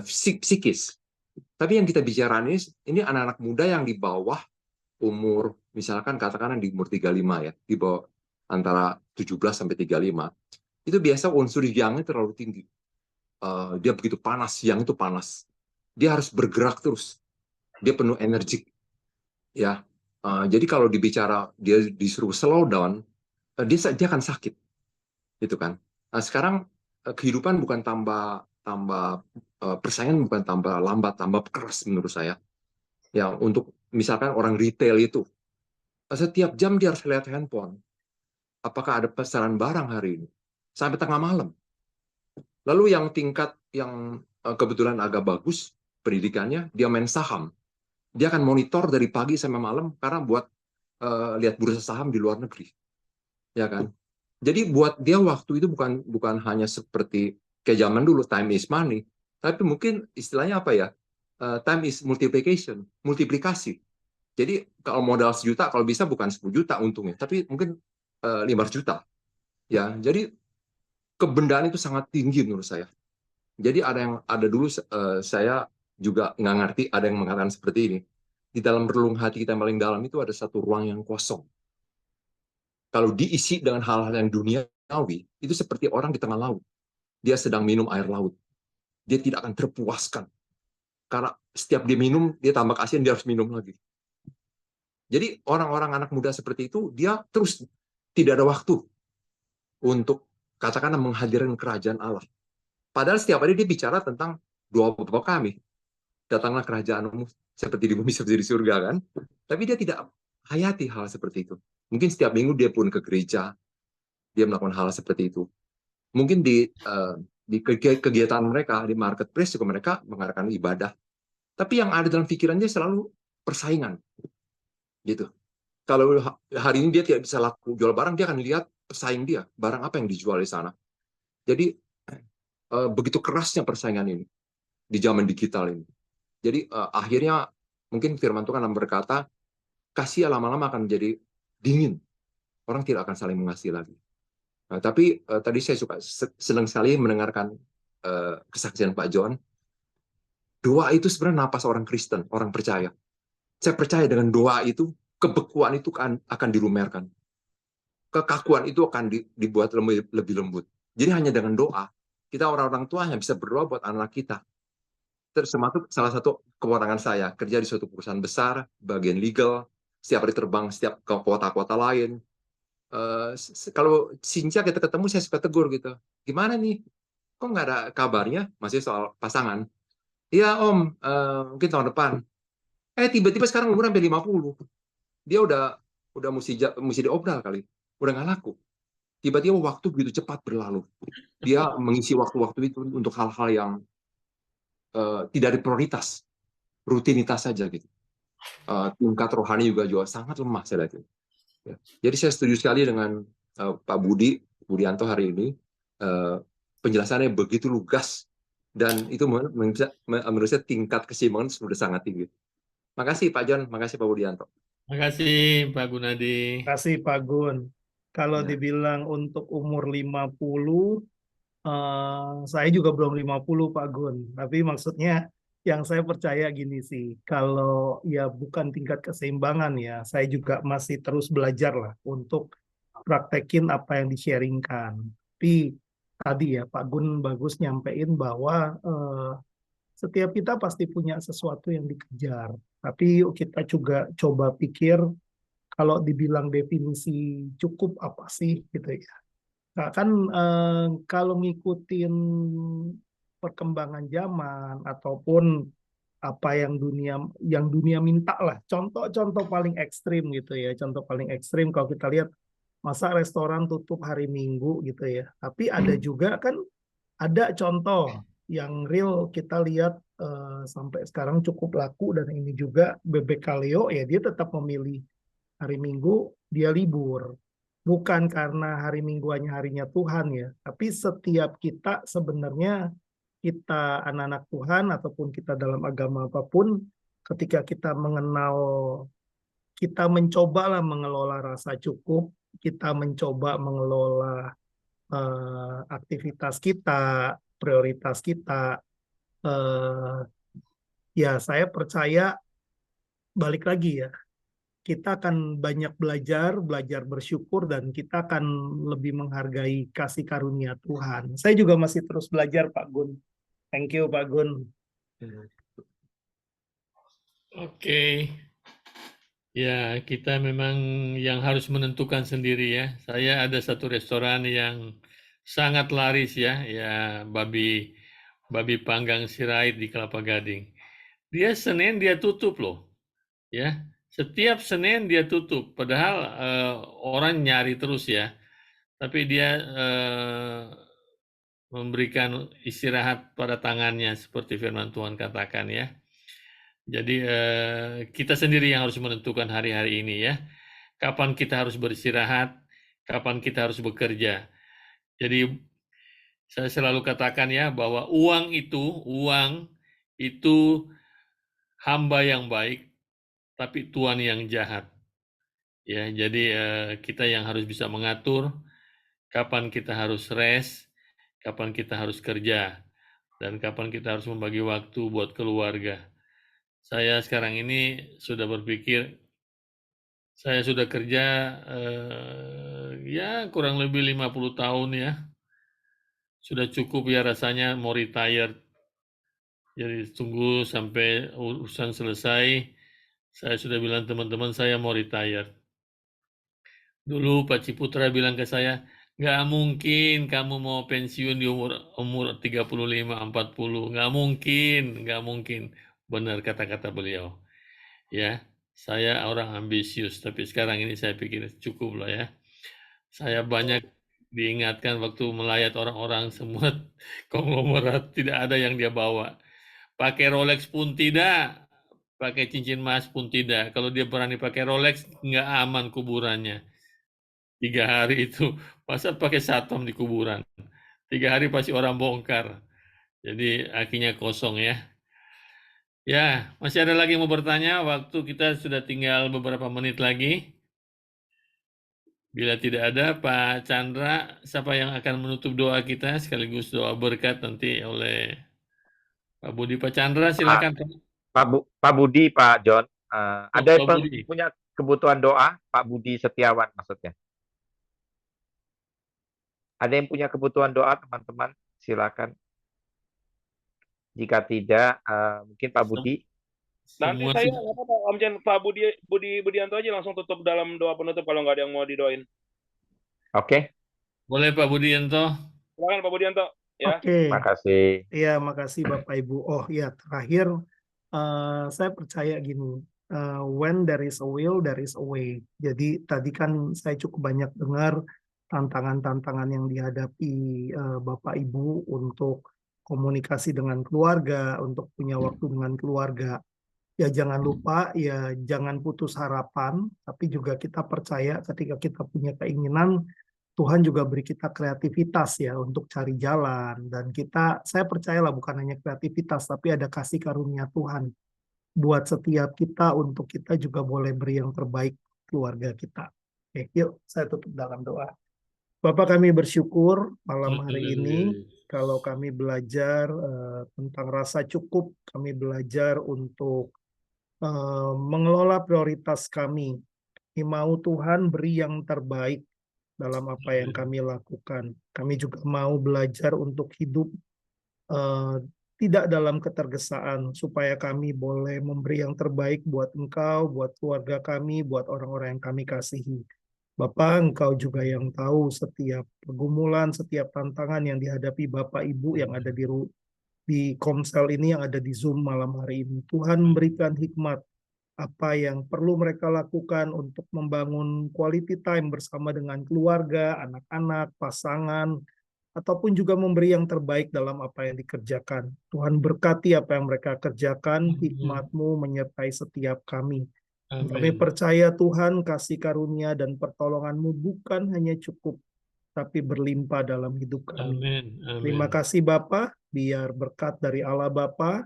Speaker 10: psikis. Tapi yang kita bicara ini anak-anak muda yang di bawah umur, misalkan katakanlah di umur 35 ya, di bawah antara 17 sampai 35, itu biasa unsur yang-nya terlalu tinggi. Dia begitu panas, yang itu panas. Dia harus bergerak terus. Dia penuh energi. Ya, jadi kalau dibicara dia disuruh slow down, dia akan sakit, gitu kan. Nah, sekarang kehidupan bukan tambah persaingan bukan tambah lambat, tambah keras menurut saya. Ya, untuk misalkan orang retail itu setiap jam dia harus lihat handphone. Apakah ada pesanan barang hari ini? Sampai tengah malam. Lalu yang tingkat yang kebetulan agak bagus pendidikannya, dia main saham. Dia akan monitor dari pagi sampai malam karena buat lihat bursa saham di luar negeri. Ya kan? Jadi buat dia waktu itu bukan hanya seperti kayak zaman dulu time is money, tapi mungkin istilahnya apa ya? Time is multiplication, multiplikasi. Jadi kalau modal 1 juta, kalau bisa bukan 10 juta untungnya, tapi mungkin 500 juta. Ya, jadi kebendaan itu sangat tinggi menurut saya. Jadi ada dulu saya juga nggak ngerti, ada yang mengatakan seperti ini. Di dalam relung hati kita yang paling dalam itu ada satu ruang yang kosong. Kalau diisi dengan hal-hal yang duniawi, itu seperti orang di tengah laut. Dia sedang minum air laut. Dia tidak akan terpuaskan. Karena setiap dia minum, dia tambah kasihan, dia harus minum lagi. Jadi orang-orang anak muda seperti itu, dia terus tidak ada waktu untuk katakanlah menghadirkan kerajaan Allah. Padahal setiap hari dia bicara tentang doa Bapa kami. Datanglah kerajaanmu seperti di bumi seperti di surga kan. Tapi dia tidak hayati hal seperti itu. Mungkin setiap minggu dia pun ke gereja, dia melakukan hal seperti itu. Mungkin di kegiatan mereka, di marketplace juga mereka mengadakan ibadah. Tapi yang ada dalam pikirannya selalu persaingan. Gitu. Kalau hari ini dia tidak bisa laku jual barang, dia akan lihat pesaing dia, barang apa yang dijual di sana. Jadi begitu kerasnya persaingan ini di zaman digital ini. Jadi akhirnya mungkin firman Tuhan berkata, kasih lama-lama akan menjadi dingin. Orang tidak akan saling mengasihi lagi. Nah, tapi tadi saya senang sekali mendengarkan kesaksian Pak John. Doa itu sebenarnya napas orang Kristen, orang percaya. Saya percaya dengan doa itu, kebekuan itu akan dilumerkan. Kekakuan itu akan dibuat lebih lembut. Jadi hanya dengan doa, kita orang-orang tua hanya bisa berdoa buat anak kita. Termasuk salah satu kewenangan saya, kerja di suatu perusahaan besar, bagian legal, setiap hari terbang setiap ke kota-kota lain. Kalau Sinca kita ketemu, saya suka tegur gitu. Gimana nih? Kok nggak ada kabarnya? Masih soal pasangan. Iya Om, mungkin tahun depan. Tiba-tiba sekarang umur sampai 50. Dia udah mesti diobral kali. Udah nggak laku. Tiba-tiba waktu begitu cepat berlalu. Dia mengisi waktu-waktu itu untuk hal-hal yang tidak ada prioritas. Rutinitas saja gitu. Tingkat rohani juga sangat lemah saya lihat. Ya. Jadi saya setuju sekali dengan Pak Budianto hari ini. Penjelasannya begitu lugas. Dan itu menurut saya tingkat keseimbangan sudah sangat tinggi. Makasih Pak John, makasih Pak Budianto.
Speaker 1: Makasih Pak Gunadi.
Speaker 3: Makasih Pak Gun. Kalau dibilang untuk umur 50, saya juga belum 50 Pak Gun. Tapi maksudnya yang saya percaya gini sih, kalau ya bukan tingkat keseimbangan ya, saya juga masih terus belajar lah untuk praktekin apa yang di-sharingkan. Tapi tadi ya Pak Gun bagus nyampein bahwa setiap kita pasti punya sesuatu yang dikejar. Tapi yuk kita juga coba pikir kalau dibilang definisi cukup apa sih gitu ya. Nah, kan kalau ngikutin perkembangan zaman ataupun apa yang dunia minta lah. Contoh paling ekstrim gitu ya. Contoh paling ekstrim kalau kita lihat masa restoran tutup hari Minggu gitu ya. Tapi ada juga kan ada contoh yang real kita lihat sampai sekarang cukup laku dan ini juga Bebek Kaleo ya dia tetap memilih hari Minggu dia libur. Bukan karena hari Minggu hanya harinya Tuhan ya, tapi setiap kita sebenarnya kita anak-anak Tuhan ataupun kita dalam agama apapun, ketika kita kita mencobalah mengelola rasa cukup, kita mencoba mengelola aktivitas kita, prioritas kita, ya saya percaya balik lagi ya, kita akan banyak belajar bersyukur, dan kita akan lebih menghargai kasih karunia Tuhan. Saya juga masih terus belajar, Pak Gun. Thank you, Pak Gun.
Speaker 1: Oke. Ya, kita memang yang harus menentukan sendiri ya. Saya ada satu restoran yang sangat laris ya, babi panggang sirait di Kelapa Gading. Dia Senin dia tutup loh, ya. Setiap Senin dia tutup, padahal orang nyari terus ya. Tapi dia memberikan istirahat pada tangannya seperti firman Tuhan katakan ya. Jadi kita sendiri yang harus menentukan hari-hari ini ya. Kapan kita harus beristirahat, kapan kita harus bekerja. Jadi saya selalu katakan ya bahwa uang itu hamba yang baik, tapi tuan yang jahat. Ya, jadi kita yang harus bisa mengatur kapan kita harus rest, kapan kita harus kerja, dan kapan kita harus membagi waktu buat keluarga. Saya sekarang ini sudah berpikir, saya sudah kerja ya kurang lebih 50 tahun ya. Sudah cukup ya rasanya mau retire. Jadi tunggu sampai urusan selesai. Saya sudah bilang teman-teman saya mau retire. Dulu Pak Ciputra bilang ke saya, nggak mungkin kamu mau pensiun di umur 35-40. Nggak mungkin. Benar kata-kata beliau. Ya, saya orang ambisius, tapi sekarang ini saya pikir cukup lah ya. Saya banyak diingatkan waktu melayat orang-orang semua konglomerat, tidak ada yang dia bawa. Pakai Rolex pun tidak, pakai cincin emas pun tidak. Kalau dia berani pakai Rolex, nggak aman kuburannya. 3 hari itu, masa pakai satom di kuburan. 3 hari pasti orang bongkar. Jadi akhirnya kosong ya. Ya, masih ada lagi yang mau bertanya? Waktu kita sudah tinggal beberapa menit lagi. Bila tidak ada, Pak Chandra, siapa yang akan menutup doa kita sekaligus doa berkat nanti oleh Pak Budi. Pak Chandra, silakan.
Speaker 5: Pak Budi, Pak John, ada yang
Speaker 1: Budi
Speaker 5: punya kebutuhan doa? Pak Budi Setiawan maksudnya. Ada yang punya kebutuhan doa, teman-teman? Silakan. Jika tidak, mungkin Pak Budi.
Speaker 6: Nanti saya Om Jan, Pak Budianto aja langsung tutup dalam doa penutup kalau nggak ada yang mau didoain.
Speaker 5: Oke.
Speaker 1: Boleh Pak Budianto.
Speaker 6: Silakan Pak Budianto. Ya.
Speaker 3: Oke.
Speaker 5: Makasih.
Speaker 3: Iya, makasih Bapak Ibu. Oh ya, terakhir saya percaya gini, when there is a will, there is a way. Jadi tadi kan saya cukup banyak dengar tantangan-tantangan yang dihadapi Bapak Ibu untuk komunikasi dengan keluarga, untuk punya waktu dengan keluarga. Ya jangan lupa, ya jangan putus harapan, tapi juga kita percaya ketika kita punya keinginan, Tuhan juga beri kita kreativitas ya untuk cari jalan. Dan saya percayalah bukan hanya kreativitas, tapi ada kasih karunia Tuhan buat setiap kita untuk kita juga boleh beri yang terbaik keluarga kita. Oke, yuk saya tutup dalam doa. Bapak, kami bersyukur malam hari ini kalau kami belajar tentang rasa cukup, kami belajar untuk mengelola prioritas kami. Kami mau Tuhan beri yang terbaik dalam apa yang kami lakukan. Kami juga mau belajar untuk hidup tidak dalam ketergesaan, supaya kami boleh memberi yang terbaik buat Engkau, buat keluarga kami, buat orang-orang yang kami kasihi. Bapak, Engkau juga yang tahu setiap pergumulan, setiap tantangan yang dihadapi Bapak Ibu yang ada di Komsel ini, yang ada di Zoom malam hari ini. Tuhan memberikan hikmat apa yang perlu mereka lakukan untuk membangun quality time bersama dengan keluarga, anak-anak, pasangan, ataupun juga memberi yang terbaik dalam apa yang dikerjakan. Tuhan berkati apa yang mereka kerjakan, hikmat-Mu menyertai setiap kami. Kami percaya Tuhan, kasih karunia dan pertolongan-Mu bukan hanya cukup, tapi berlimpah dalam hidup kami. Terima kasih Bapa, biar berkat dari Allah Bapa,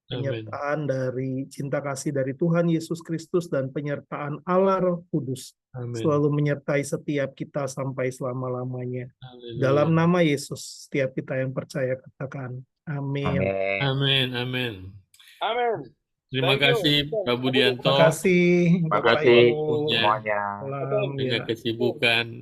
Speaker 3: penyertaan dari cinta kasih dari Tuhan Yesus Kristus, dan penyertaan Allah Roh Kudus selalu menyertai setiap kita sampai selama-lamanya. Dalam nama Yesus, setiap kita yang percaya katakan amin.
Speaker 1: Amin. Amin.
Speaker 6: Amin.
Speaker 1: Terima kasih Pak Budianto.
Speaker 3: Terima kasih
Speaker 5: semuanya.
Speaker 3: Salam,
Speaker 1: dengan kesibukan.